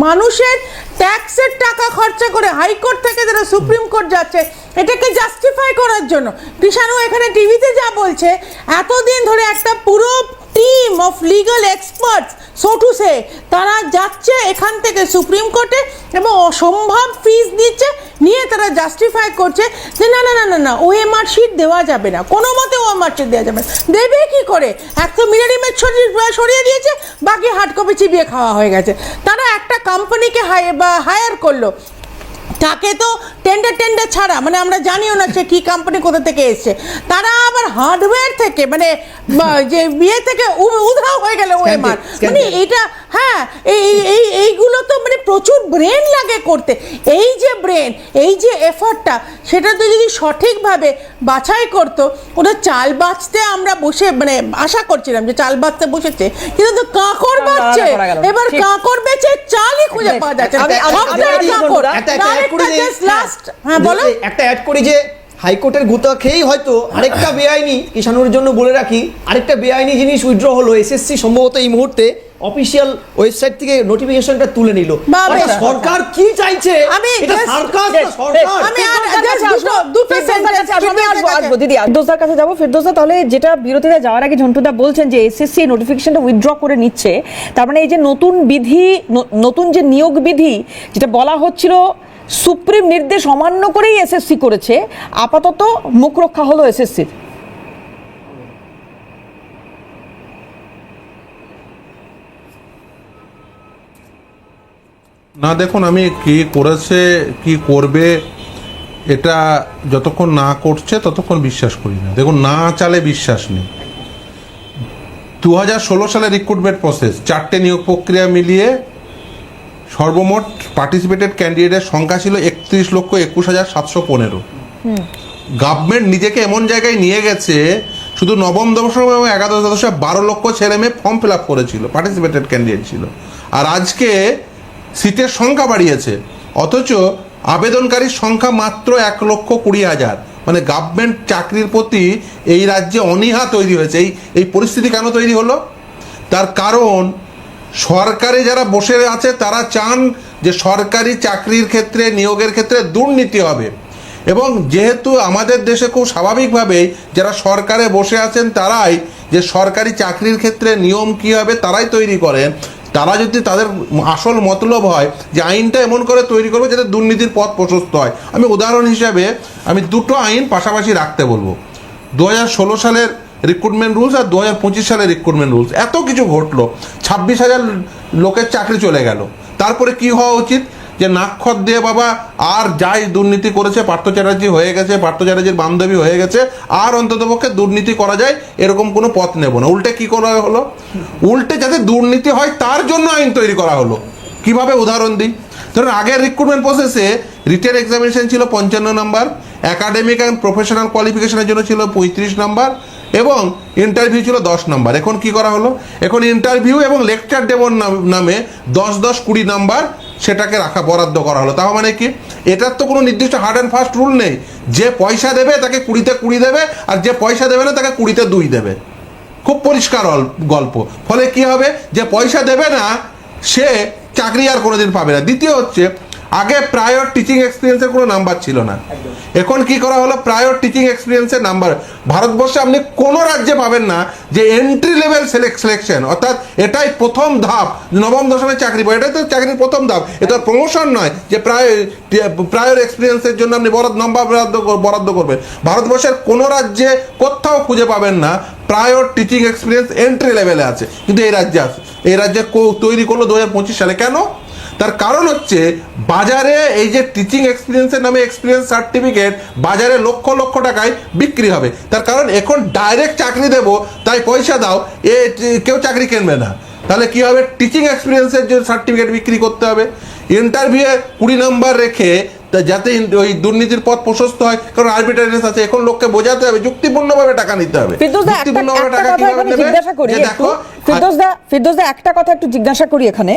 মানুষের ট্যাক্সের টাকা খরচা করে হাইকোর্ট থেকে যারা সুপ্রিম কোর্ট যাচ্ছে, এটাকে জাস্টিফাই করার জন্য। কৃষাণু এখানে টিভিতে যা বলছে, এতদিন ধরে একটা পুরো team of legal experts, so to say, তারা যাচ্ছে এখান থেকে সুপ্রিম কোর্টে, এবং অসম্ভব ফিস দিচ্ছে, নিয়ে তারা জাস্টিফাই করছে যে না ওএমআর শিট দেওয়া যাবে না, কোনো মতে ওএমআর শিট দেওয়া যাবে না। দেবে কি করে? এক তো মিরর ইমেজ সরিয়ে দিয়েছে, বাকি হার্ড কপি চিবিয়ে খাওয়া হয়ে গেছে। তারা একটা কোম্পানিকে হায়ার করলো, তাকে তো টেন্ডার ছাড়া, মানে আমরা জানিও না সে কি কোম্পানি কোথা থেকে এসছে, তারা আবার হার্ডওয়্যার থেকে, মানে যে বিয়ে থেকে উধাও হয়ে গেল ওএমআর, মানে এটা, হ্যাঁ, এইগুলো তো মানে প্রচুর ব্রেন লাগে করতে। এই যে ব্রেন, এই যে এফর্টটা, সেটা তো যদি সঠিকভাবে বাছাই করতো, ওটা চাল বাঁচতে আমরা বসে, মানে আশা করছিলাম যে চাল বাঁচতে বসেছে, কিন্তু তো কাঁকড় বাঁচছে। এবার কাঁকড় বেচে চালই খুঁজে পাওয়া যাচ্ছে। একটা অ্যাড করি যে হাইকোর্টের গুতা খেয়েই হয়তো আরেকটা বেআইনি, কৃষাণুর জন্য বলে রাখি, আরেকটা বেআইনি জিনিস উইথড্র হলো। এসএসসি সম্ভবত এই মুহূর্তে অফিসিয়াল ওয়েবসাইট থেকে নোটিফিকেশনটা তুলে নিল। সরকার কি চাইছে? আসবো দিদি, ফিরদৌসদার কাছে যাবো। ফিরদৌসদা, তাহলে যেটা বিরোধীরা যাওয়ার আগে ঝন্টুদা বলছেন যে এসএসসি নোটিফিকেশনটা উইথড্র করে নিচ্ছে, তার মানে এই যে নতুন বিধি, নতুন যে নিয়োগ বিধি যেটা বলা হচ্ছিল সুপ্রিম নির্দেশ অমান্য করেই এসএসসি করেছে, আপাতত মুখ রক্ষা হলো এসএসসির। না দেখুন, আমি কি করেছে কি করবে এটা যতক্ষণ না করছে ততক্ষণ বিশ্বাস করি না। দেখুন, না চালে বিশ্বাস নেই। 2016 সালে রিক্রুটমেন্ট প্রসেস, 4টে নিয়োগ প্রক্রিয়া মিলিয়ে সর্বমোট পার্টিসিপেটেড ক্যান্ডিডেটের সংখ্যা ছিল 31,21,715। গভর্নমেন্ট নিজেকে এমন জায়গায় নিয়ে গেছে, শুধু নবম দশম এবং একাদশ দ্বাদশে 12 লক্ষ ছেলে মেয়ে ফর্ম ফিল আপ করেছিল, পার্টিসিপেটেড ক্যান্ডিডেট ছিল। আর আজকে সিটের সংখ্যা বাড়িয়েছে, অথচ আবেদনকারীর সংখ্যা মাত্র 1,20,000। মানে গভর্নমেন্ট চাকরির প্রতি এই রাজ্যে অনীহা তৈরি হয়েছে। এই পরিস্থিতি কেন তৈরি হলো? তার কারণ সরকারে যারা বসে আছে তারা চান যে সরকারি চাকরির ক্ষেত্রে, নিয়োগের ক্ষেত্রে দুর্নীতি হবে। এবং যেহেতু আমাদের দেশে খুব স্বাভাবিকভাবেই যারা সরকারে বসে আছেন তারাই যে সরকারি চাকরির ক্ষেত্রে নিয়ম কী হবে তারাই তৈরি করেন। তারা যদি তাদের আসল মতলব হয় যে আইনটা এমন করে তৈরি করবে যাতে দুর্নীতির পথ প্রশস্ত হয়। আমি উদাহরণ হিসাবে আমি দুটো আইন পাশাপাশি রাখতে বলবো, 2016 সালের রিক্রুটমেন্ট রুলস আর 2025 সালের রিক্রুটমেন্ট রুলস। এত কিছু ঘটলো, 26,000 লোকের চাকরি চলে গেল। তারপরে কি হওয়া উচিত? যে নাক্ষর দিয়ে বাবা আর যাই দুর্নীতি করেছে, পার্থ চ্যাটার্জি হয়ে গেছে, পার্থ চ্যাটার্জির বান্ধবী হয়ে গেছে, আর অন্ততপক্ষে দুর্নীতি করা যায় এরকম কোনো পথ নেব না। উল্টে কি করা হলো? উল্টে যাতে দুর্নীতি হয় তার জন্য আইন তৈরি করা হলো। কিভাবে? উদাহরণ দিই। ধরুন, আগের রিক্রুটমেন্ট প্রসেসে রিটেন এক্সামিনেশন ছিল 55 নাম্বার, একাডেমিক অ্যান্ড প্রফেশনাল কোয়ালিফিকেশনের জন্য ছিল 35 নাম্বার, এবং ইন্টারভিউ ছিল 10 নাম্বার। এখন কি করা হলো? এখন ইন্টারভিউ এবং লেকচার ডেমোর নামে 10-20 নাম্বার সেটাকে বরাদ্দ করা হলো। তার মানে কি? এটার তো কোনো নির্দিষ্ট হার্ড অ্যান্ড ফাস্ট রুল নেই। যে পয়সা দেবে তাকে 20-তে 20 দেবে, আর যে পয়সা দেবে না তাকে 20-তে 2 দেবে। খুব পরিষ্কার গল্প। ফলে কি হবে? যে পয়সা দেবে না সে চাকরি আর কোনোদিন পাবে না। দ্বিতীয় হচ্ছে, আগে প্রায়র টিচিং এক্সপিরিয়েন্সের কোনো নাম্বার ছিল না। এখন কি করা হলো? প্রায়র টিচিং এক্সপিরিয়েন্সের নাম্বার ভারতবর্ষে আপনি কোনো রাজ্যে পাবেন না যে এন্ট্রি লেভেল সিলেকশন, অর্থাৎ এটাই প্রথম ধাপ, নবম দশমের চাকরি পায়, এটাই তো চাকরির প্রথম ধাপ। এটা প্রমোশন নয় যে প্রায়র এক্সপিরিয়েন্সের জন্য আপনি নাম্বার বরাদ্দ করবেন। ভারতবর্ষের কোনো রাজ্যে কোথাও খুঁজে পাবেন না প্রায়র টিচিং এক্সপিরিয়েন্স এন্ট্রি লেভেলে আছে, কিন্তু এই রাজ্যে আছে। এই রাজ্যে তৈরি করলো 2025 সালে। কেন? তার কারণ হচ্ছে বাজারে এই যে টিচিং এক্সপিরিয়েন্সের নামে এক্সপিরিয়েন্স সার্টিফিকেট বাজারে লক্ষ লক্ষ টাকায় বিক্রি হবে। তার কারণ এখন ডাইরেক্ট চাকরি দেবো তাই পয়সা দাও, কেউ চাকরি কিনবে না। তাহলে কি হবে? টিচিং এক্সপিরিয়েন্সের যে সার্টিফিকেট বিক্রি করতে হবে। ইন্টারভিউয়ে 20 নাম্বার রেখে যাতে ওই দুর্নীতির পথ প্রশস্ত হয়, কারণ আরবিট্রারিনেস আছে। এখন লোককে বোঝাতে হবে যুক্তিপূর্ণভাবে টাকা নিতে হবে। ফিরদৌসদা, একটা কথা একটু জিজ্ঞাসা করি এখানে,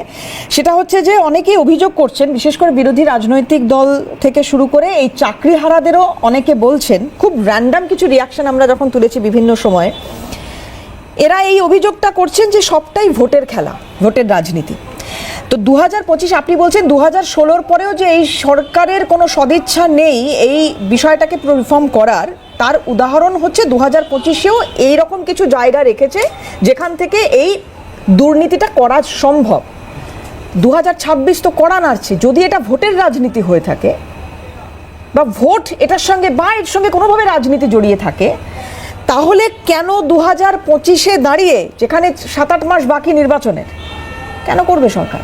সেটা হচ্ছে যে অনেকেই অভিযোগ করছেন, বিশেষ করে বিরোধী রাজনৈতিক দল থেকে শুরু করে এই চাকরিহারাদেরও অনেকে বলছেন, খুব র্যান্ডাম কিছু রিয়াকশন আমরা যখন তুলেছি বিভিন্ন সময়ে, এরা এই অভিযোগটা করছেন যে সবটাই ভোটের খেলা, ভোটের রাজনীতি। তো 2025 আপনি বলছেন 2016 পরেও যে এই সরকারের কোনো সদিচ্ছা নেই এই বিষয়টাকে রিফর্ম করার, তার উদাহরণ হচ্ছে 2025-এও এইরকম কিছু জায়গা রেখেছে যেখান থেকে এই দুর্নীতিটা করা সম্ভব। 2026 তো করা নাড়ছে। যদি এটা ভোটের রাজনীতি হয়ে থাকে বা ভোট এটার সঙ্গে বা এর সঙ্গে কোনোভাবে রাজনীতি জড়িয়ে থাকে, তাহলে কেন 2025-এ দাঁড়িয়ে, যেখানে 7-8 মাস বাকি নির্বাচনের, কেন করবে সরকার?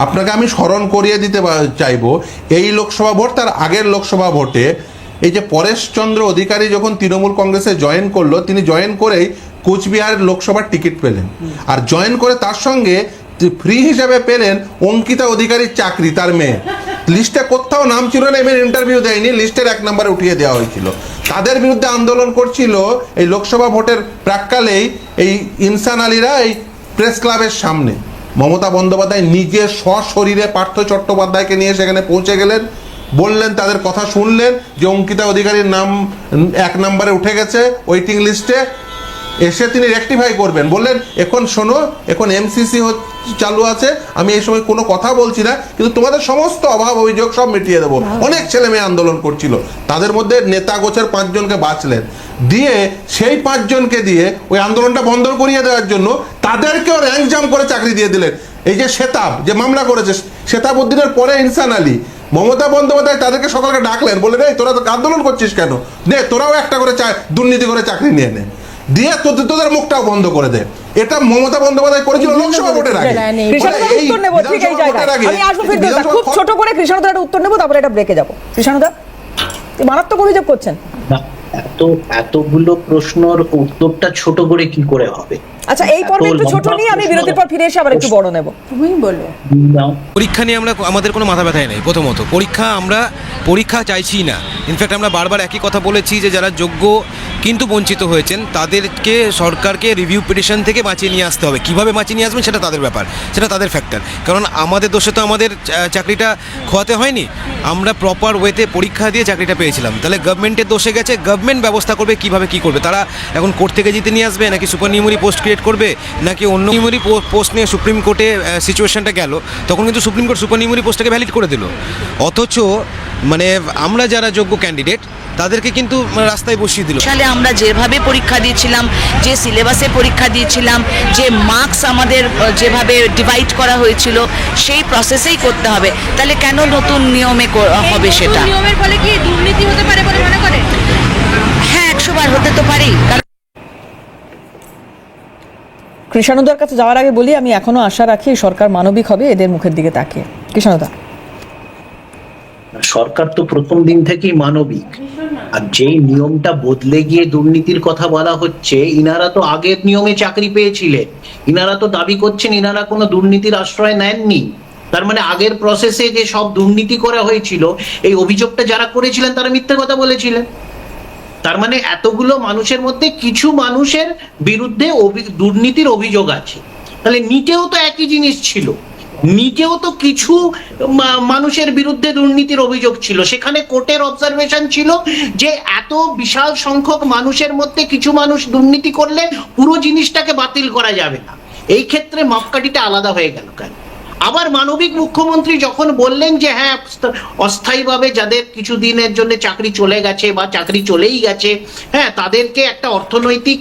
আপনাকে আমি স্মরণ করিয়ে দিতে চাইবো, এই লোকসভা ভোট তার আগের লোকসভা ভোটে এই যে পরেশচন্দ্র অধিকারী যখন তৃণমূল কংগ্রেসে জয়েন করলো, তিনি জয়েন করেই কোচবিহার লোকসভার টিকিট পেলেন। আর জয়েন করে তার সঙ্গে ফ্রি হিসাবে পেলেন অঙ্কিতা অধিকারীর চাকরি, তার মেয়ে। লিস্টে কোথাও নাম ছিল না, এমনি ইন্টারভিউ দেয়নি, লিস্টের 1 নম্বরে উঠিয়ে দেওয়া হয়েছিল। তাদের বিরুদ্ধে আন্দোলন করছিল এই লোকসভা ভোটের প্রাক্কালেই এই ইনসান আলীরা এই প্রেস ক্লাবের সামনে। মমতা বন্দ্যোপাধ্যায় নিজে সশরীরে পার্থ চট্টোপাধ্যায়কে নিয়ে সেখানে পৌঁছে গেলেন, বললেন, তাদের কথা শুনলেন যে অঙ্কিতা অধিকারীর নাম 1 নম্বরে উঠে গেছে ওয়েটিং লিস্টে, এসে তিনি রেকটিফাই করবেন, বললেন এখন শোনো, এখন এমসিসি চালু আছে, আমি এই সময় কোনো কথা বলছি না, কিন্তু তোমাদের সমস্ত অভাব অভিযোগ সব মিটিয়ে দেবো। অনেক ছেলে মেয়ে আন্দোলন করছিল, তাদের মধ্যে নেতা গোছের 5 জনকে বাঁচলেন, দিয়ে সেই 5 জনকে দিয়ে ওই আন্দোলনটা বন্ধ করিয়ে দেওয়ার জন্য তাদেরকেও র্যাঙ্ক জাম্প করে চাকরি দিয়ে দিলেন। এই যে শেতাব যে মামলা করেছে, শেতাবউদ্দিনের পরে ইনসান আলী, মমতা বন্দ্যোপাধ্যায় তাদেরকে সকলকে ডাকলেন, বললেন এই তোরা তো আন্দোলন করছিস কেন, নে তোরাও একটা করে দুর্নীতি করে চাকরি নিয়ে নে, দিয়ে তোদের মুখটাও বন্ধ করে দে। এটা মমতা বন্দ্যোপাধ্যায় করেছিল লোকসভা ভোটের আগে। কৃষ্ণদার উত্তর নেব, ঠিক এই জায়গায় আমি আসবো ফিরদৌস, খুব ছোট করে কৃষ্ণদার একটা উত্তর নেব, তারপরে এটা ব্রেকে যাবো। কৃষ্ণদা, মারাত্মক অভিযোগ করছেন। এতগুলো প্রশ্নর উত্তরটা ছোট করে কি করে হবে? আচ্ছা, এই পর্বে একটু ছোট নিয়ে আমি বিরতির পর ফিরে এসে আবার একটু বড় নেব। তুমি বলো। পরীক্ষা নিয়ে আমাদের কোনো মাথা ব্যথাই নেই। প্রথমত আমরা পরীক্ষা চাইছি না। ইনফ্যাক্ট আমরা বারবার একই কথা বলেছি যে যারা যোগ্য কিন্তু বঞ্চিত হয়েছেন তাদেরকে সরকারকে রিভিউ পিটিশন থেকে বাঁচিয়ে নিয়ে আসতে হবে। কীভাবে বাঁচিয়ে নিয়ে আসবেন সেটা তাদের ব্যাপার, সেটা তাদের ফ্যাক্টর। কারণ আমাদের দোষে তো আমাদের চাকরিটা খোয়াতে হয়নি, আমরা প্রপার ওয়েতে পরীক্ষা দিয়ে চাকরিটা পেয়েছিলাম। তাহলে গভর্নমেন্টের দোষে গেছে, গভর্নমেন্ট ব্যবস্থা করবে কীভাবে কী করবে। তারা এখন কোর্ট থেকে জিতে নিয়ে আসবে, নাকি সুপার নিউমারি পোস্ট ক্রিয়েট করবে, নাকি অন্য নিউমারি পোস্ট নিয়ে সুপ্রিম কোর্টে সিচুয়েশনটা গেল, তখন কিন্তু সুপ্রিম কোর্ট সুপার নিউমারি পোস্টটাকে ভ্যালিড করে দিল। অথচ আমরা যারা যোগ্য ক্যান্ডিডেট তাদেরকে কিন্তু রাস্তায় বসিয়ে দিল। সালে আমরা যেভাবে পরীক্ষা দিয়েছিলাম, যে সিলেবাসে পরীক্ষা দিয়েছিলাম, যে মার্কস আমাদের যেভাবে ডিভাইড করা হয়েছিল, সেই প্রসেসেই করতে হবে। তাহলে কেন নতুন নিয়মে হবে সেটা? নিয়মের ফলে কি দুর্নীতি হতে পারে বলে মনে করেন? হ্যাঁ, 100 বার হতে তো পারেই। কৃষ্ণদার কাছে যাওয়ার আগে বলি, আমি এখনো আশা রাখি সরকার মানবিক হবে এদের মুখের দিকে তাকিয়ে। কৃষ্ণদা, সরকার তো প্রথম দিন থেকেই মানবিক, আর যেই নিয়মটা বদলে গিয়ে দুর্নীতির কথা বলা হচ্ছে, ইনারা তো আগের নিয়মে চাকরি পেয়েছিলেন, ইনারা তো দাবি করছেন ইনারা কোনো দুর্নীতির আশ্রয় নেননি। তার মানে আগের প্রসেসে যে সব দুর্নীতি করা হয়েছিল, এই অভিযোগটা যারা করেছিলেন তারা মিথ্যে কথা বলেছিলেন। তার মানে এতগুলো মানুষের মধ্যে কিছু মানুষের বিরুদ্ধে দুর্নীতির অভিযোগ আছে। তাহলে নিটেও তো একই জিনিস ছিল, নিটেও তো কিছু মানুষের বিরুদ্ধে দুর্নীতির অভিযোগ ছিল, সেখানে কোর্টের অবজারভেশন ছিল যে এত বিশাল সংখ্যক মানুষের মধ্যে কিছু মানুষ দুর্নীতি করলে পুরো জিনিসটাকে বাতিল করা যাবে না। এই ক্ষেত্রে মাপকাঠিটা আলাদা হয়ে গেল কেন? আবার মানবিক মুখ্যমন্ত্রী যখন বললেন যে হ্যাঁ, অস্থায়ীভাবে যাদের কিছু দিনের জন্য চাকরি চলে গেছে বা চাকরি চলেই গেছে, হ্যাঁ, তাদেরকে একটা অর্থনৈতিক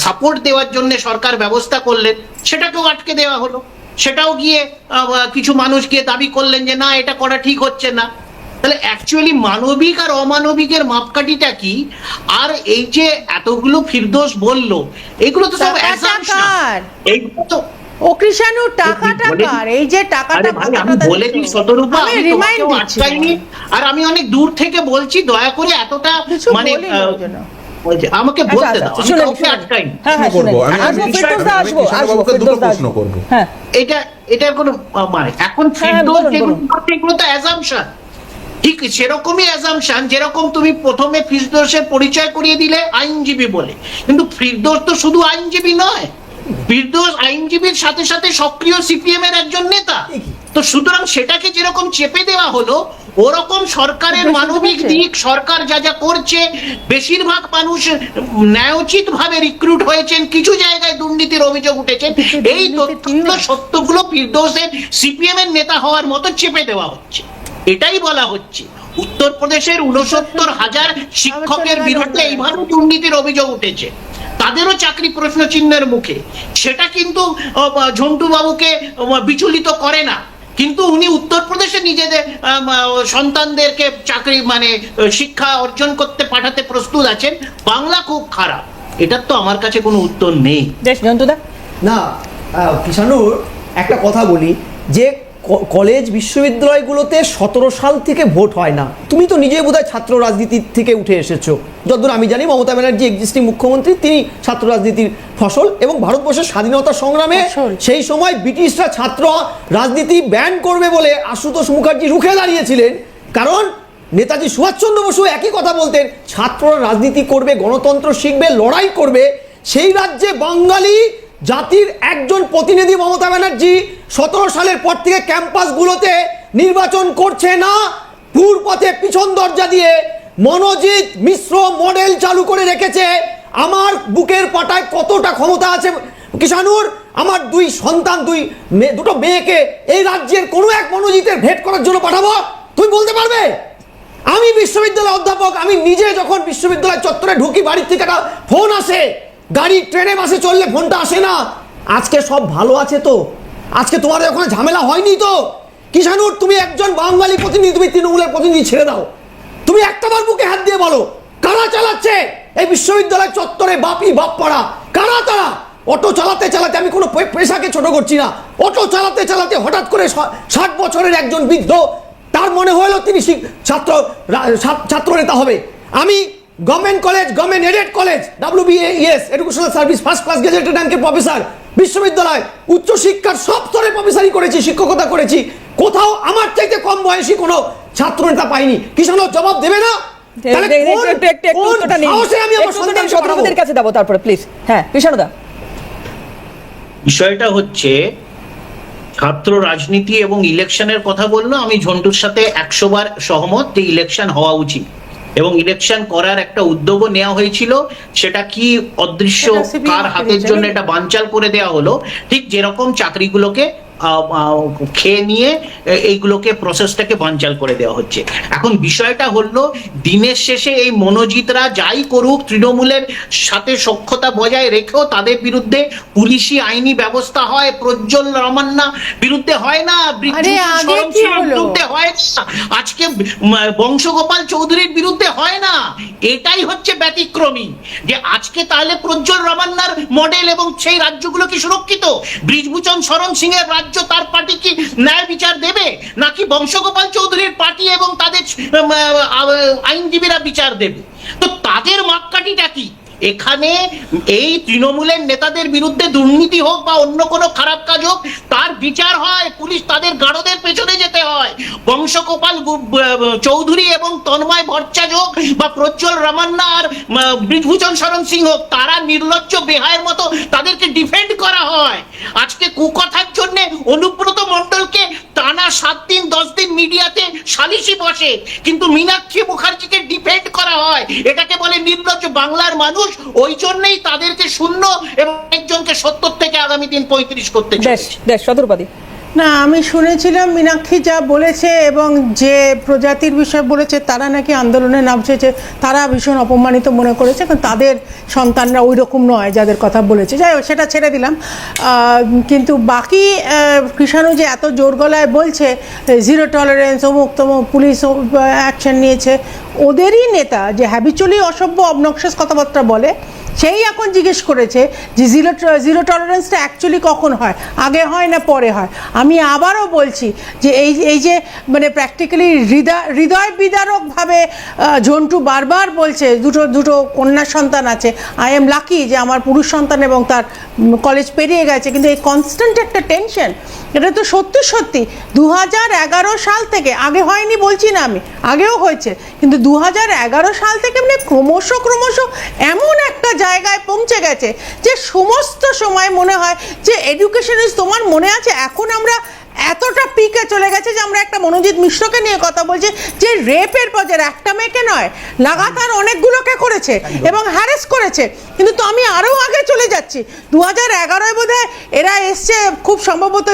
সাপোর্ট দেওয়ার জন্য সরকার ব্যবস্থা করলেন, সেটাকেও আটকে দেওয়া হলো। সেটাও গিয়ে কিছু মানুষ গিয়ে দাবি করলেন যে না, এটা করা ঠিক হচ্ছে না। তাহলে অ্যাকচুয়ালি মানবিক আর অমানবিকের মাপকাঠিটা কি? আর এই যে এতগুলো ফিরদৌস বললো, এগুলো তো সব অ্যাসাম্পশন। এইগুলো তো ও কৃষাণু, টাকাটা কার? এই যে টাকাটা আমি বলেছি শতরূপা, আমি তোমাকেও আটকাইনি, আর আমি অনেক দূর থেকে বলছি, দয়া করে এতটা মানে আমাকে বলতে দাও, আমি কাউকে আটকাইনি। দুটো প্রশ্ন করবো। এটার কোনো মানে এখন ফিরদৌস যেগুলো তো অ্যাসাম্পশন, ঠিক সেরকমই অ্যাসাম্পশন যেরকম তুমি প্রথমে ফিরদৌসের পরিচয় করিয়ে দিলে আইনজীবী বলে, কিন্তু ফিরদৌস তো শুধু আইনজীবী নয়, ফিরদৌস আইনজীবীর সাথে সাথে সক্রিয় সিপিএম এর একজন নেতা। তো সুতরাং সেটাকে যেরকম চেপে দেওয়া হলো, ওরকম সরকারের মানবিক দিক, সরকার যা যা করছে, বেশিরভাগ মানুষ ন্যায়োচিত ভাবে রিক্রুট হয়েছেন, কিছু জায়গায় দুর্নীতির অভিযোগ উঠেছে, এই তথ্যগুলো সত্যগুলো ফিরদৌসের সিপিএম এর নেতা হওয়ার মতো চেপে দেওয়া হচ্ছে। এটাই বলা হচ্ছে। উত্তরপ্রদেশের 69,000 শিক্ষকের বিরুদ্ধে এইভাবে দুর্নীতির অভিযোগ উঠেছে, তাদেরও চাকরি প্রশ্ন চিহ্নের মুখে। সেটা কিন্তু ঝন্টু বাবুকে বিচলিত করে না, কিন্তু উনি উত্তরপ্রদেশে নিজেদের সন্তানদেরকে চাকরি মানে শিক্ষা অর্জন করতে পাঠাতে প্রস্তুত আছেন। বাংলা খুব খারাপ, এটার তো আমার কাছে কোনো উত্তর নেই। না, কৃষাণুর একটা কথা বলি, যে কলেজ বিশ্ববিদ্যালয়গুলোতে 17 সাল থেকে ভোট হয় না। তুমি তো নিজে বোধহয় ছাত্র রাজনীতির থেকে উঠে এসেছো, যতদূর আমি জানি মমতা ব্যানার্জি এক্সিস্টিং মুখ্যমন্ত্রী, তিনি ছাত্র রাজনীতির ফসল, এবং ভারতবর্ষের স্বাধীনতা সংগ্রামে সেই সময় ব্রিটিশরা ছাত্র রাজনীতি ব্যান করবে বলে আশুতোষ মুখার্জি রুখে দাঁড়িয়েছিলেন। কারণ নেতাজি সুভাষচন্দ্র বসু একই কথা বলতেন, ছাত্ররা রাজনীতি করবে, গণতন্ত্র শিখবে, লড়াই করবে। সেই রাজ্যে বাঙালি জাতির একজন প্রতিনিধি মমতা ব্যানার্জি 17 সালের পর থেকে ক্যাম্পাসগুলোতে নির্বাচন করছে না, ঘুর পথে পিছন দরজা দিয়ে মনোজিৎ মিশ্র মডেল চালু করে রেখেছে। আমার বুকের পাটায় কতটা ক্ষমতা আছে কিষাণুর, আমার দুই সন্তান, দুটো মেয়েকে এই রাজ্যের কোনো এক মনোজিতের ভেট করার জন্য পাঠাবো? তুমি বলতে পারবে? আমি বিশ্ববিদ্যালয়ের অধ্যাপক, আমি নিজে যখন বিশ্ববিদ্যালয় চত্বরে ঢুকি, বাড়ির থেকে একটা ফোন আসে, গাড়ি ট্রেনে বাসে চললে ফোনটা আসে না। আজকে সব ভালো আছে তো? আজকে তোমাদের ওখানে ঝামেলা হয়নি তো? কিষাণুর, তুমি একজন বাঙালি প্রতিনিধি, তুমি তৃণমূলের প্রতিনিধি, ছেড়ে দাও। তুমি একটাবার বুকে হাত দিয়ে বলো, কারা চালাচ্ছে এই বিশ্ববিদ্যালয় চত্বরে বাপি বাপ পড়া? কারা তারা? অটো চালাতে চালাতে, আমি কোনো পেশাকে ছোট করছি না, অটো চালাতে চালাতে হঠাৎ করে 60 বছরের একজন বৃদ্ধ, তার মনে হলো তিনি ছাত্র নেতা হবে। আমি government college, government aided college, WBAES educational service first class gazetted র্যাঙ্কের প্রফেসর, বিশ্ববিদ্যালয় উচ্চশিক্ষার সব স্তরে প্রফেসরি করেছি, শিক্ষকতা করেছি, কোথাও আমার চাইতে কম বয়সী কোনো ছাত্র নেতা পাইনি। কিষাণ জবাব দেবে না? সদস্যদের কাছে যাবো তারপরে, প্লিজ। হ্যাঁ, কৃষ্ণদা, বিষয়টা হচ্ছে ছাত্র রাজনীতি এবং ইলেকশনের কথা বললো, আমি ঝন্টুর সাথে 100 বার সহমত যে ইলেকশন হওয়া উচিত এবং ইলেকশন করার একটা উদ্যোগও নেওয়া হয়েছিল। সেটা কি অদৃশ্য কার হাতের জন্য এটা বানচাল করে দেওয়া হলো, ঠিক যেরকম চাকরিগুলোকে খেয়ে নিয়ে এইগুলোকে প্রসেসটাকে বানচাল করে দেওয়া হচ্ছে। এখন বিষয়টা হলো, দিনের শেষে এই মনোজিতরা যাই করুক, তৃণমূলের সাথে সখ্যতা বজায় রেখেও তাদের বিরুদ্ধে পুলিশি আইনি ব্যবস্থা হয়। প্রজ্জ্বল রমান্না বিরুদ্ধে হয় না, বিরুদ্ধে হয় না, আজকে বংশগোপাল চৌধুরীর বিরুদ্ধে হয় না। এটাই হচ্ছে ব্যতিক্রমী, যে আজকে তাহলে প্রজ্জ্বল রমান্নার মডেল এবং সেই রাজ্যগুলো কি সুরক্ষিত? বৃজভূষণ শরণ সিং এর রাজ্য, তার পার্টি কি ন্যায় বিচার দেবে, নাকি বংশগোপাল চৌধুরীর পার্টি এবং তাদের আইনজীবীরা বিচার দেবে? তো তাদের মাপকাঠিটা কি? এখানে এই তৃণমূলের নেতাদের বিরুদ্ধে দুর্নীতি হোক বা অন্য কোনো খারাপ কাজ হোক, তার বিচার হয়, পুলিশ তাদের গাড়দের পেছনে যেতে হয়। বংশগোপাল চৌধুরী এবং তন্ময় ভট্টাচার্য হোক বা প্রজ্জ্বল রমান্না আর বৃজভূষণ শরণ সিং হোক, তারা নির্লজ্জ বেহায়ের মতো তাদেরকে ডিফেন্ড করা হয়। আজকে কুকথার জন্য অনুব্রত মণ্ডলকে টানা 7 দিন 10 দিন মিডিয়াতে সালিশি বসে, কিন্তু মীনাক্ষী মুখার্জিকে ডিফেন্ড করা হয়। এটাকে বলে নির্লজ্জ। বাংলার মানুষ ওই জন্যই তাদেরকে 0 এবং একজনকে 70 থেকে আগামী দিন 35 করতে চলেছে। সদরপাদি, না, আমি শুনেছিলাম মীনাক্ষী যা বলেছে এবং যে প্রজাতির বিষয় বলেছে, তারা নাকি আন্দোলনে নামছে, তারা ভীষণ অপমানিত মনে করেছে, কারণ তাদের সন্তানরা ওই রকম নয় যাদের কথা বলেছে। যাই হোক, সেটা ছেড়ে দিলাম। কিন্তু বাকি কৃষাণু যে এত জোর গলায় বলছে জিরো টলারেন্স, অমুক তমুক, পুলিশ অ্যাকশন নিয়েছে, ওদেরই নেতা যে হ্যাবিচুয়ালি অসভ্য অবনক্সাস কথাবার্তা বলে, সেই এখন জিজ্ঞেস করেছে যে জিরো টলারেন্সটা অ্যাকচুয়ালি কখন হয়, আগে হয় না পরে হয়। আমি আবারও বলছি যে এই যে মানে প্র্যাকটিক্যালি হৃদয় বিদারকভাবে ঝন্টু বারবার বলছে দুটো কন্যা সন্তান আছে, আই এম লাকি যে আমার পুরুষ সন্তান এবং তার কলেজ পেরিয়ে গেছে, কিন্তু এই কনস্ট্যান্ট একটা টেনশন, এটা তো সত্যি 2011 সাল থেকে, আগে হয়নি বলছি না আমি, আগেও হয়েছে, কিন্তু 2011 সাল থেকে মানে ক্রমশ এমন একটা জায়গায় পৌঁছে গেছে যে সমস্ত সময় মনে হয় যে এডুকেশন ইজ, তোমার মনে আছে এখন আমরা এতটা পিকে চলে গেছে যে আমরা একটা মনোজিৎ মিশ্রকে নিয়ে কথা বলছি যে রেপের পর্যায়ে একটা মেয়েকে নয়, লাগাতার অনেকগুলোকে করেছে এবং হ্যারেস করেছে। কিন্তু তো আমি আরও আগে চলে যাচ্ছি, 2011 বোধহয় এরা এসছে, খুব সম্ভবত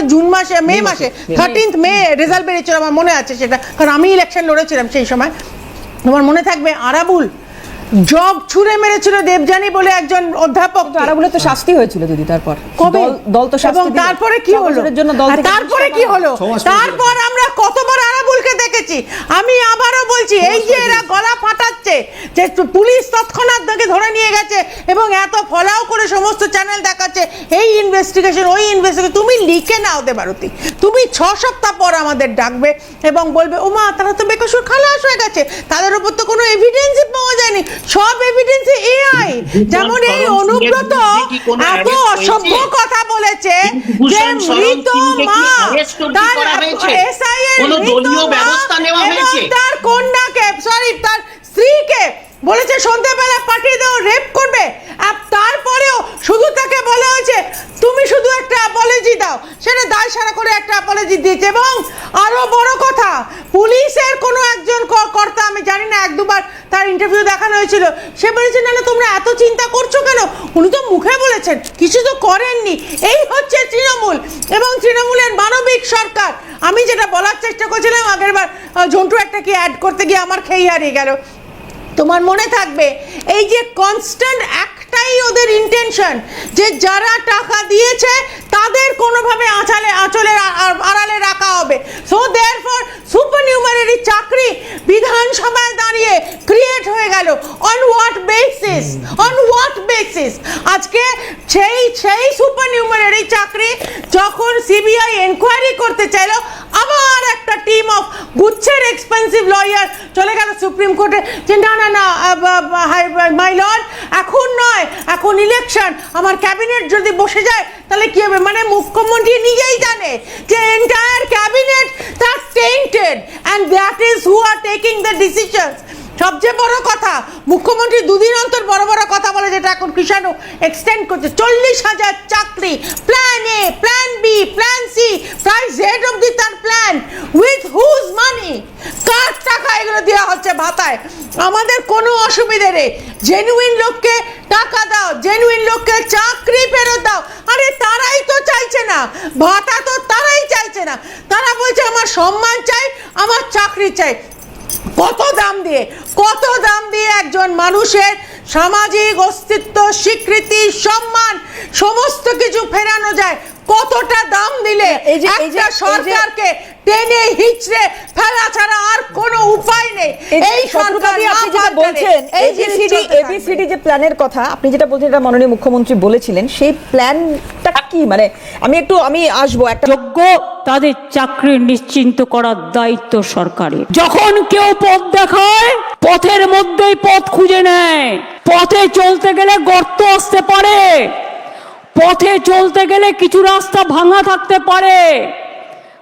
মে মাসে 13 মে রেজাল্ট বেরিয়েছিল, আমার মনে আছে সেটা, কারণ আমি ইলেকশন লড়েছিলাম সেই সময়। তোমার মনে থাকবে আরাবুল জব ছুঁড়ে মেরেছিল দেবযানী বলে একজন অধ্যাপক, আরাবুলে তো শাস্তি হয়েছিল দিদি, তারপর কবে দল তো শাস্তি দিল, তারপরে কি হলো? তারপরে কি হলো? তারপর আমরা কতবার আরাবুলকে দেখেছি। আমি আবারও বলছি, এই যে এরা গলা ফাটাচ্ছে, যে পুলিশ তৎক্ষণাৎ তাকে ধরে নিয়ে গেছে এবং এত ফলাও করে সমস্ত চ্যানেল দেখাচ্ছে এই ইনভেস্টিগেশন ওই ইনভেস্টিগেশন, তুমি লিখে নাও দেবারতী, তুমি 6 সপ্তাহ পর আমাদের ডাকবে এবং বলবে ও মা তারা তো বেকসুর খালাস হয়ে গেছে, তাদের উপর তো কোনো এভিডেন্সই পাওয়া যায়নি, সব এভিডেন্সে এআই। যেমন এই অনুব্রত এত অসভ্য কথা বলেছে যে মৃত মা, তার এসআইএর মৃত মা এবং তার কন্যাকে, সরি তার স্ত্রীকে বলেছে সন্ধ্যাবেলা পাঠিয়ে দাও, রেপ করবে। আর তারপরেও শুধু তাকে বলা হয়েছে তুমি শুধু একটা অ্যাপোলজি দাও, সেটা দায় সারা করে একটা অ্যাপোলজি দিয়েছে। এবং আরো বড় কথা, পুলিশের কোনো একজন কর্তা, আমি জানি না 1-2 বার তার ইন্টারভিউ দেখানো হয়েছিল, সে বলেছে না না তোমরা এত চিন্তা করছো কেন, উনি তো মুখে বলেছেন, কিছু তো করেননি। এই হচ্ছে তৃণমূল এবং তৃণমূলের মানবিক সরকার। আমি যেটা বলার চেষ্টা করছিলাম আগের বার, ঝন্টু একটা কি অ্যাড করতে গিয়ে আমার খেই হারিয়ে গেল। তোমার মনে থাকবে এই যে কনস্ট্যান্ট একটাই ওদের ইন্টেনশন, যে যারা টাকা দিয়েছে তাদের কোনোভাবে আঁচলের আড়ালে রাখা হবে। সো দেয়ারফর সুপারনিউমারি চাকরি বিধানসভায় দাঁড়িয়ে ক্রিয়েট হয়ে গেল। On what basis, on what basis? আজকে সেই সুপারনিউমারি চাকরি যখন সিবিআই এনকোয়ারি করতে চাইলো, আবার একটা টিম অফ গুচ্ছের এক্সপেন্সিভ লয়ার চলে গেল সুপ্রিম কোর্টে যে না না না মাই লর্ড, এখন নয়, এখন ইলেকশন, আমার ক্যাবিনেট যদি বসে যায় তাহলে কি হবে? মানে মুখ্যমন্ত্রী নিজেই জানে যে এন্টায়ার ক্যাবিনেট তার tainted and that is who are taking the decisions. সবচেয়ে বড় কথা, মুখ্যমন্ত্রী দুদিন অন্তর বড় বড় কথা বলে, যেটা এখন কৃষাণু এক্সটেন্ড করছে। 40,000 চাকরি, plan A, plan B, plan C, প্রায় জেড অব্দি তার প্ল্যান। With whose money? কার টাকা এগুলো দেওয়া হচ্ছে ভাতায়? আমাদের কোনো অসুবিধে নেই, জেনুইন লোককে টাকা দাও, জেনুইন লোককে চাকরি ফেরত দাও। আরে তারাই তো চাইছে না, ভাতা তো তারাই চাইছে না, তারা বলছে আমার সম্মান চাই, আমার চাকরি চাই। কত দাম দিয়ে একজন মানুষের সামাজিক অস্তিত্ব, স্বীকৃতি, সম্মান সমস্ত কিছু ফেরানো যায়? কতটা দাম দিলে একটা সরকারকে টেনে হিচড়ে ফেলা ছাড়া আর কোনো উপায় নেই। এই সরকার আপনি যেটা বলছেন এবিসিডি যে প্ল্যানের কথা আপনি যেটা বলছেন, এটা মাননীয় মুখ্যমন্ত্রী বলেছিলেন, সেই প্ল্যানটা কি? মানে আমি আসবো একটা যোগ্য তাদের চাকরি নিশ্চিন্ত করার দায়িত্ব সরকারের। যখন কেউ পথ দেখায়, পথের মধ্যেই পথ খুঁজে নেয়। পথে চলতে গেলে গর্ত আসতে পারে, পথে চলতে গেলে কিছু রাস্তা ভাঙা থাকতে পারে,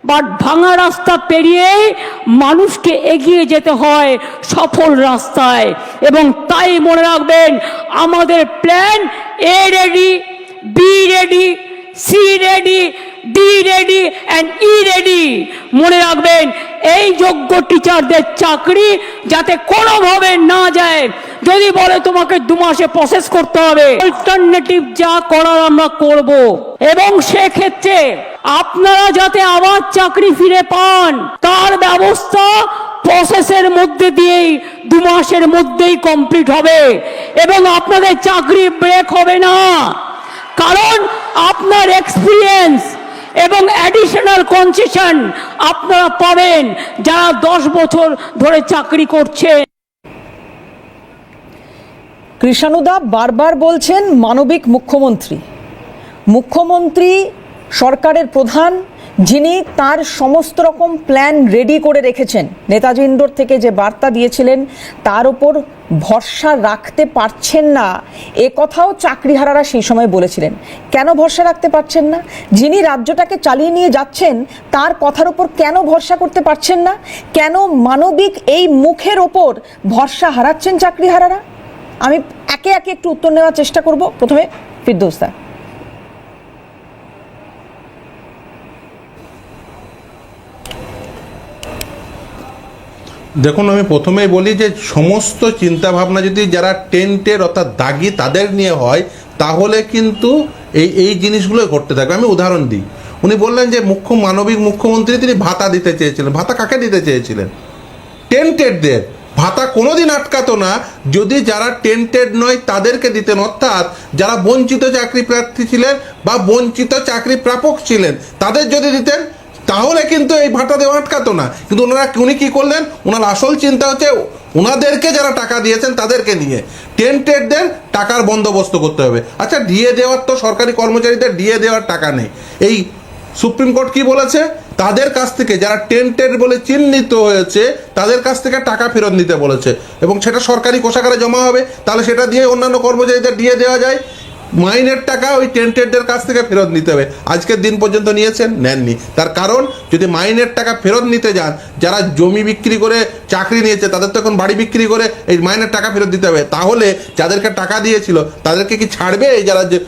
বাট ভাঙা রাস্তা পেরিয়েই মানুষকে এগিয়ে যেতে হয় সফল রাস্তায়। এবং তাই মনে রাখবেন, আমাদের plan A ready, B ready, C ready, D ready and E ready. মনে রাখবেন, এই যোগ্য টিচারদের চাকরি যাতে কোনোভাবে না যায়। যদি বলে তোমাকে 2 মাসে প্রসেস করতে হবে, অল্টারনেটিভ যা করার আমরা করব। এবং সেক্ষেত্রে আপনারা যাতে আবার চাকরি ফিরে পান, তার ব্যবস্থা প্রসেসের মধ্যে দিয়েই 2 মাসের মধ্যেই কমপ্লিট হবে এবং আপনাদের চাকরি ব্রেক হবে না। কারণ আপনার এক্সপিরিয়েন্স এবং অ্যাডিশনাল কনসেশন আপনারা পাবেন যারা 10 বছর ধরে চাকরি করছেন। কৃষাণুদা বারবার বলছেন মানবিক মুখ্যমন্ত্রী সরকারের প্রধান, যিনি তার সমস্ত রকম প্ল্যান রেডি করে রেখেছেন। নেতাজি ইন্ডোর থেকে যে বার্তা দিয়েছিলেন তার উপর ভরসা রাখতে পারছেন না, এ কথাও চাকরিহারারা সেই সময় বলেছিলেন। কেন ভরসা রাখতে পারছেন না? যিনি রাজ্যটাকে চালিয়ে নিয়ে যাচ্ছেন তার কথার উপর কেন ভরসা করতে পারছেন না? কেন মানবিক এই মুখের ওপর ভরসা হারাচ্ছেন চাকরিহারারা? আমি একে একে একটু উত্তর নেওয়ার চেষ্টা করব। প্রথমে ফিরদৌসদা। দেখুন, আমি প্রথমেই বলি যে সমস্ত চিন্তাভাবনা যদি যারা টেন্টের অর্থাৎ দাগি তাদের নিয়ে হয়, তাহলে কিন্তু এই জিনিসগুলো ঘটতে থাকবে। আমি উদাহরণ দিই। উনি বললেন যে মানবিক মুখ্যমন্ত্রী তিনি ভাতা দিতে চেয়েছিলেন। ভাতা কাকে দিতে চেয়েছিলেন? টেন্টেডদের। ভাতা কোনোদিন আটকাতো না যদি যারা টেন্টেড নয় তাদেরকে দিতেন, অর্থাৎ যারা বঞ্চিত চাকরি প্রার্থী ছিলেন বা বঞ্চিত চাকরি প্রাপক ছিলেন তাদের যদি দিতেন, তাহলে কিন্তু এই ভাতা দেওয়া আটকাতো না। কিন্তু উনি কি করলেন? ওনার আসল চিন্তা হচ্ছে ওনাদেরকে যারা টাকা দিয়েছেন তাদেরকে নিয়ে টেন্টেডদের টাকার বন্দোবস্ত করতে হবে। আচ্ছা, ডিএ দেওয়ার তো সরকারি কর্মচারীদের ডিএ দেওয়ার টাকা নেই। এই সুপ্রিম কোর্ট কি বলেছে? তাদের কাছ থেকে যারা টেন্টেড বলে চিহ্নিত হয়েছে তাদের কাছ থেকে টাকা ফেরত নিতে বলেছে এবং সেটা সরকারি কোষাগারে জমা হবে। তাহলে সেটা দিয়ে অন্যান্য কর্মচারীদের ডিএ দেওয়া যায়। মাইনের টাকা ওই টেন্টেডদের কাছ থেকে ফেরত নিতে হবে। আজকের দিন পর্যন্ত নিয়েছেন? নেননি। তার কারণ, যদি মাইনের টাকা ফেরত নিতে যান, যারা জমি বিক্রি করে চাকরি নিয়েছে তাদের তো এখন বাড়ি বিক্রি করে এই মাইনের টাকা ফেরত দিতে হবে। তাহলে যাদেরকে টাকা দিয়েছিল তাদেরকে কি ছাড়বে এই যারা যে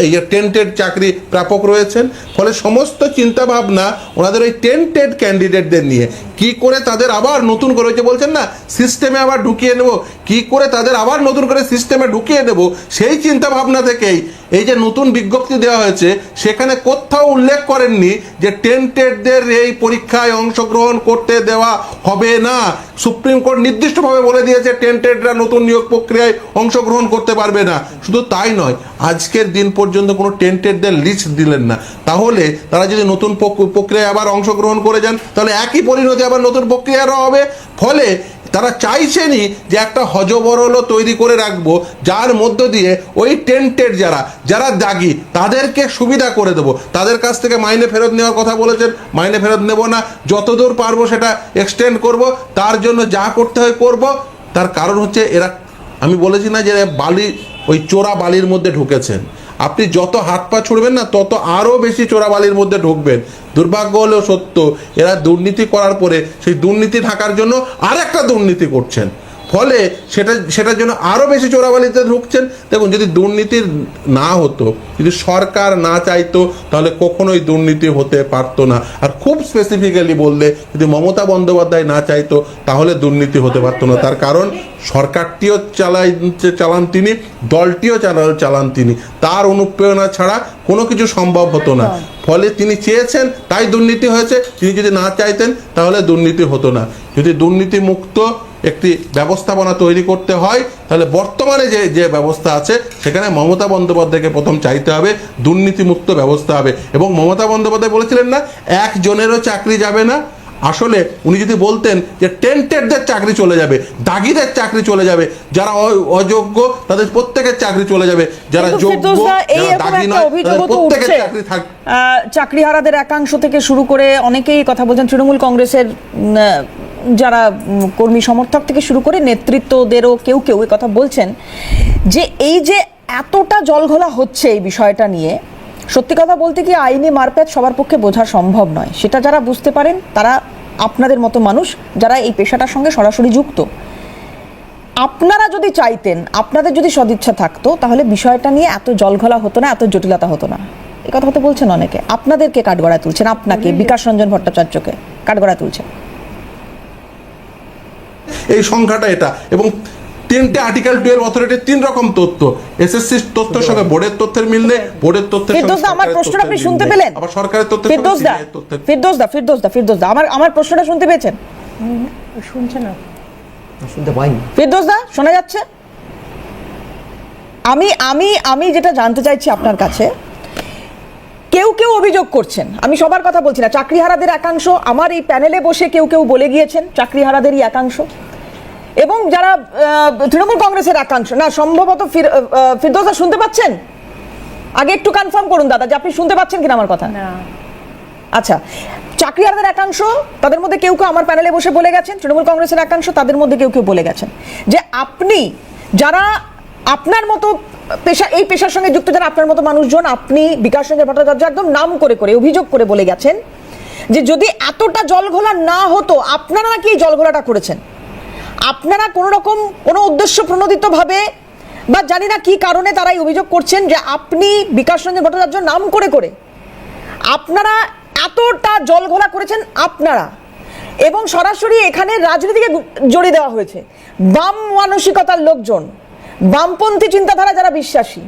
এই যে টেন্টেড চাকরি প্রাপক রয়েছেন? ফলে সমস্ত চিন্তা ভাবনা ওনাদের ওই টেন্টেড ক্যান্ডিডেটদের নিয়ে, কি করে তাদের আবার নতুন করে, ওই যে বলছেন না সিস্টেমে আবার ঢুকিয়ে নেব, কি করে তাদের আবার নতুন করে সিস্টেমে ঢুকিয়ে নেব, সেই চিন্তা ভাবনা থেকেই এই যে নতুন বিজ্ঞপ্তি দেওয়া হয়েছে সেখানে কোথাও উল্লেখ করেননি যে টেন্টেডদের এই পরীক্ষায় অংশগ্রহণ করতে দেওয়া হবে না। সুপ্রিম কোর্ট নির্দিষ্টভাবে বলে দিয়েছে টেন্টেডরা নতুন নিয়োগ প্রক্রিয়ায় অংশগ্রহণ করতে পারবে না। শুধু তাই নয়, আজকের দিন পর্যন্ত কোনো টেন্টেডদের লিস্ট দিলেন না। তাহলে তারা যদি নতুন প্রক্রিয়ায় আবার অংশগ্রহণ করে যান তাহলে একই পরিণতি আবার নতুন প্রক্রিয়ারও হবে। ফলে তারা চাইছেনই যে একটা হজবরলও তৈরি করে রাখবো যার মধ্য দিয়ে ওই টেন্টেড যারা দাগি তাদেরকে সুবিধা করে দেবো। তাদের কাছ থেকে মাইনে ফেরত নেওয়ার কথা বলেছেন, মাইনে ফেরত নেব না, যতদূর পারবো সেটা এক্সটেন্ড করব, তার জন্য যা করতে হয় করব। তার কারণ হচ্ছে এরা, আমি বলেছি না যে বালি, ওই চোরা বালির মধ্যে ঢুকেছেন। আপনি যত হাত পা ছুড়বেন না তত আরও বেশি চোরাবালির মধ্যে ঢুকবেন। দুর্ভাগ্য হলেও সত্য, এরা দুর্নীতি করার পরে সেই দুর্নীতি ঢাকার জন্য আর একটা দুর্নীতি করছেন, ফলে সেটার জন্য আরও বেশি চোরাবালিতে ঢুকছেন। দেখুন, যদি দুর্নীতি না হতো, যদি সরকার না চাইতো, তাহলে কখনোই দুর্নীতি হতে পারতো না। আর খুব স্পেসিফিক্যালি বললে, যদি মমতা বন্দ্যোপাধ্যায় না চাইতো তাহলে দুর্নীতি হতে পারতো না। তার কারণ সরকারটিও চালান তিনি, দলটিও চালান তিনি, তার অনুপ্রেরণা ছাড়া কোনো কিছু সম্ভব হতো না। ফলে তিনি চেয়েছেন তাই দুর্নীতি হয়েছে, তিনি যদি না চাইতেন তাহলে দুর্নীতি হতো না। যদি দুর্নীতি মুক্ত একটি ব্যবস্থাপনা তৈরি করতে হয় তাহলে বর্তমানে যে ব্যবস্থা আছে সেখানে মমতা বন্দ্যোপাধ্যায়কে প্রথম চাইতে হবে দুর্নীতিমুক্ত ব্যবস্থা হবে। এবং মমতা বন্দ্যোপাধ্যায় বলেছিলেন না একজনেরও চাকরি যাবে না, আসলে উনি যদি বলতেন যে টেন্টেডদের চাকরি চলে যাবে, দাগিদের চাকরি চলে যাবে, যারা অযোগ্য তাদের প্রত্যেকের চাকরি চলে যাবে, যারা যোগ্য যারা দাগি নয় তাদের প্রত্যেকের চাকরি থাকবে। চাকরিহারাদের একাংশ থেকে শুরু করে অনেকেই কথা বলছেন, তৃণমূল কংগ্রেসের যারা কর্মী সমর্থক থেকে শুরু করে নেতৃত্বদেরও কেউ কেউ এই কথা বলছেন যে এই যে এতটা জলঘোলা হচ্ছে এই বিষয়টা নিয়ে, সত্যি কথা বলতে কি আইনি মারপ্যাচ সবার পক্ষে বোঝা সম্ভব নয়। সেটা যারা বুঝতে পারেন তারা আপনাদের মতো মানুষ যারা এই পেশাটার সঙ্গে সরাসরি যুক্ত। আপনারা যদি চাইতেন, আপনাদের যদি সদিচ্ছা থাকতো, তাহলে বিষয়টা নিয়ে এত জলঘোলা হতো না, এত জটিলতা হতো না। এই কথা তো বলছেন অনেকে, আপনাদেরকে কাঠগড়ায় তুলছেন, আপনাকে বিকাশ রঞ্জন ভট্টাচার্যকে কাঠগড়ায় তুলছেন। এই সংখ্যাটা এটা, এবং 3টে আর্টিকেল 12 অথরিটির 3 রকম তথ্য, এসএসসি তথ্যের সঙ্গে বোর্ডের তথ্যের মিললে, বোর্ডের তথ্যের সঙ্গে ফিরদৌস দা, আমার প্রশ্নটা আপনি শুনতে পেলেন? আবার সরকারের তথ্য, ফিরদৌস দা আমার প্রশ্নটা শুনতে পেয়েছেন? শুনছে না, শুনতে পাইনি। ফিরদৌস দা শোনা যাচ্ছে? আমি যেটা জানতে চাইছি আপনার কাছে, কেউ কেউ অভিযোগ করছেন, আমি সবার কথা বলছি না, চাকরিহারাদের একাংশ, আমার এই প্যানেলে বসে কেউ কেউ বলে গিয়েছেন চাকরিহারাদেরই একাংশ, এবং যারা তৃণমূল কংগ্রেসের একাংশ, না সম্ভবত ফিরদৌস দা শুনতে পাচ্ছেন? আগে একটু কনফার্ম করুন দাদা যে আপনি শুনতে পাচ্ছেন কিনা আমার কথা। আচ্ছা, চাকরিহারাদের একাংশ, তাদের মধ্যে কেউ কেউ আমার প্যানেলে বসে বলে গেছেন, তৃণমূল কংগ্রেসের একাংশ, তাদের মধ্যে কেউ কেউ বলে গেছেন যে আপনি, যারা আপনার মতো পেশা, এই পেশার সঙ্গে যুক্ত যারা আপনার মতো মানুষজন, আপনি বিকাশ রঞ্জন ভট্টাচার্য একদম নাম করে করে অভিযোগ করে বলে গেছেন যে যদি এতটা জলঘোলা না হতো, আপনারা নাকি এই জলঘোলাটা করেছেন। আপনারা কোনো রকম কোনো উদ্দেশ্য প্রণোদিতভাবে বা জানি না কি কারণে তারা এই অভিযোগ করছেন যে আপনি বিকাশ রঞ্জন ভট্টাচার্য নাম করে করে আপনারা এতটা জলঘোলা করেছেন আপনারা, এবং সরাসরি এখানে রাজনীতিকে জড়িয়ে দেওয়া হয়েছে। বাম মানসিকতার লোকজন, বামপন্থী চিন্তাধারা যারা বিশ্বাসী,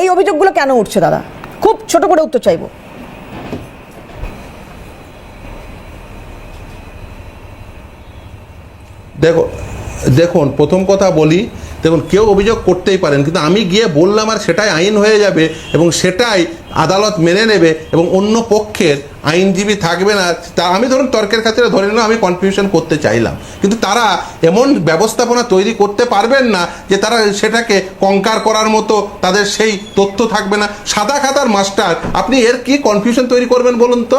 এই অভিযোগগুলো কেন উঠছে দাদা? খুব ছোট করে উত্তর চাইবো। দেখুন প্রথম কথা বলি, দেখুন কেউ অভিযোগ করতেই পারেন, কিন্তু আমি গিয়ে বললাম আর সেটাই আইন হয়ে যাবে এবং সেটাই আদালত মেনে নেবে এবং অন্য পক্ষের আইনজীবী থাকবে না। তা আমি ধরুন তর্কের ক্ষেত্রে ধরে নিলাম আমি কনফিউশন করতে চাইলাম, কিন্তু তারা এমন ব্যবস্থাপনা তৈরি করতে পারবেন না যে তারা সেটাকে কঙ্কার করার মতো তাদের সেই তথ্য থাকবে না। সাদা খাতার মাস্টার, আপনি এর কি কনফিউশন তৈরি করবেন বলুন তো?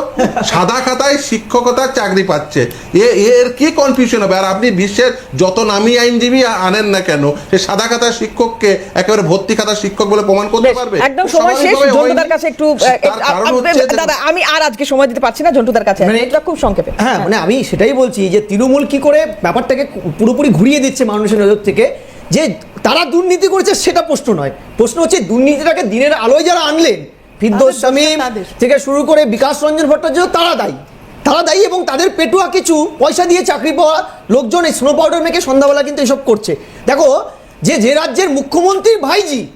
সাদা খাতায় শিক্ষকতার চাকরি পাচ্ছে, এর কি কনফিউশন হবে? আর আপনি বিশ্বের যত নামী আইনজীবী আনেন না কেন, সে সাদা খাতার শিক্ষককে একেবারে ভর্তি খাতার শিক্ষক বলে প্রমাণ করতে পারবে? একদম সময় শেষ, জনতার কাছে কাছে একটু তার কারণ হচ্ছে যে- দাদা আমি আর আজকে সময় দিতে পারছি না, ঝন্টুদার কাছে মানে- এটা খুব সংক্ষেপে। হ্যাঁ মানে আমি সেটাই বলছি যে তৃণমূল কি করে ব্যাপারটাকে পুরোপুরি ঘুরিয়ে দিচ্ছে মানুষের নজর থেকে, যে তারা দুর্নীতি করেছে সেটা প্রশ্ন নয়, প্রশ্ন হচ্ছে দুর্নীতিটাকে দিনের আলোয় যারা আনলেন, ফিরদৌস শামীম তাদের। থেকে শুরু করে বিকাশ রঞ্জন ভট্টাচার্য, তারা দায়ী এবং তাদের পেটুয়া কিছু পয়সা দিয়ে চাকরি পাওয়া লোকজন এই স্নো পাউডার মেখে সন্ধ্যাবেলা কিন্তু এসব করছে। দেখো যে রাজ্যের মুখ্যমন্ত্রীর ভাইজি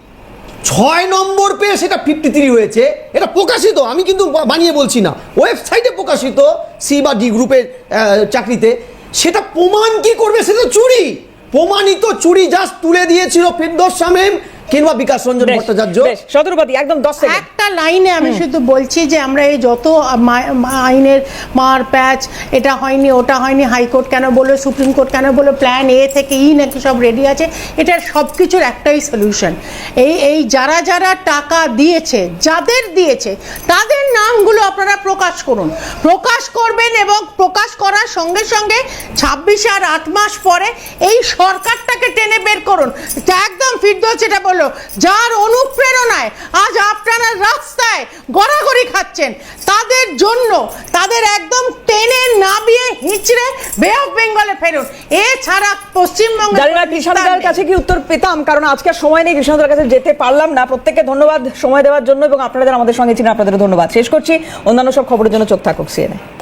6 নম্বর পেয়ে সেটা 53 হয়েছে, এটা প্রকাশিত, আমি কিন্তু বানিয়ে বলছি না, ওয়েবসাইটে প্রকাশিত সি বা ডি গ্রুপের চাকরিতে। সেটা প্রমাণ কি করবে? সেটা চুরি, প্রমাণিত চুরি জাস্ট তুলে দিয়েছিল ফিরদৌস শামীম কিংবা বিকাশ রঞ্জন ভট্টাচার্য। শতরূপতি একদম 10 সেকেন্ড। একটা লাইনে আমি শুধু বলছি যে আমরা এই যত আইনের মার প্যাচ, এটা হয়নি ওটা হয়নি, হাইকোর্ট কেন বললো, সুপ্রিম কোর্ট কেন বললো, প্ল্যান এ থেকে ই নাকি সব রেডি আছে, এটার সব কিছুর একটাই সলিউশন। এই যারা যারা টাকা দিয়েছে, যাদের দিয়েছে তাদের নামগুলো আপনারা প্রকাশ করুন, প্রকাশ করবেন এবং প্রকাশ করার সঙ্গে সঙ্গে 26 আর 8 মাস পরে এই সরকারটাকে টেনে বের করুন। একদম ফিরদৌস যেটা বললো, যার অনুপ্রেরণায় আজ আপনারা রাস্তায় গড়াগড়ি খাচ্ছেন, তাদের জন্য তাদের একদম টেনে নামিয়ে হিঁচড়ে বে অফ বেঙ্গলে ফেরুন। এছাড়া পশ্চিমবঙ্গে জানি না কৃষ্ণদার কাছে কি উত্তর পেতাম, কারণ আজকে আর সময় নেই, কৃষ্ণদার কাছে যেতে পারলাম না। প্রত্যেককে ধন্যবাদ সময় দেওয়ার জন্য এবং আপনারা যারা আমাদের সঙ্গে ছিলেন আপনাদেরও ধন্যবাদ। শেষ করছি, অন্যান্য সব খবরের জন্য চোখ থাকুক CNN।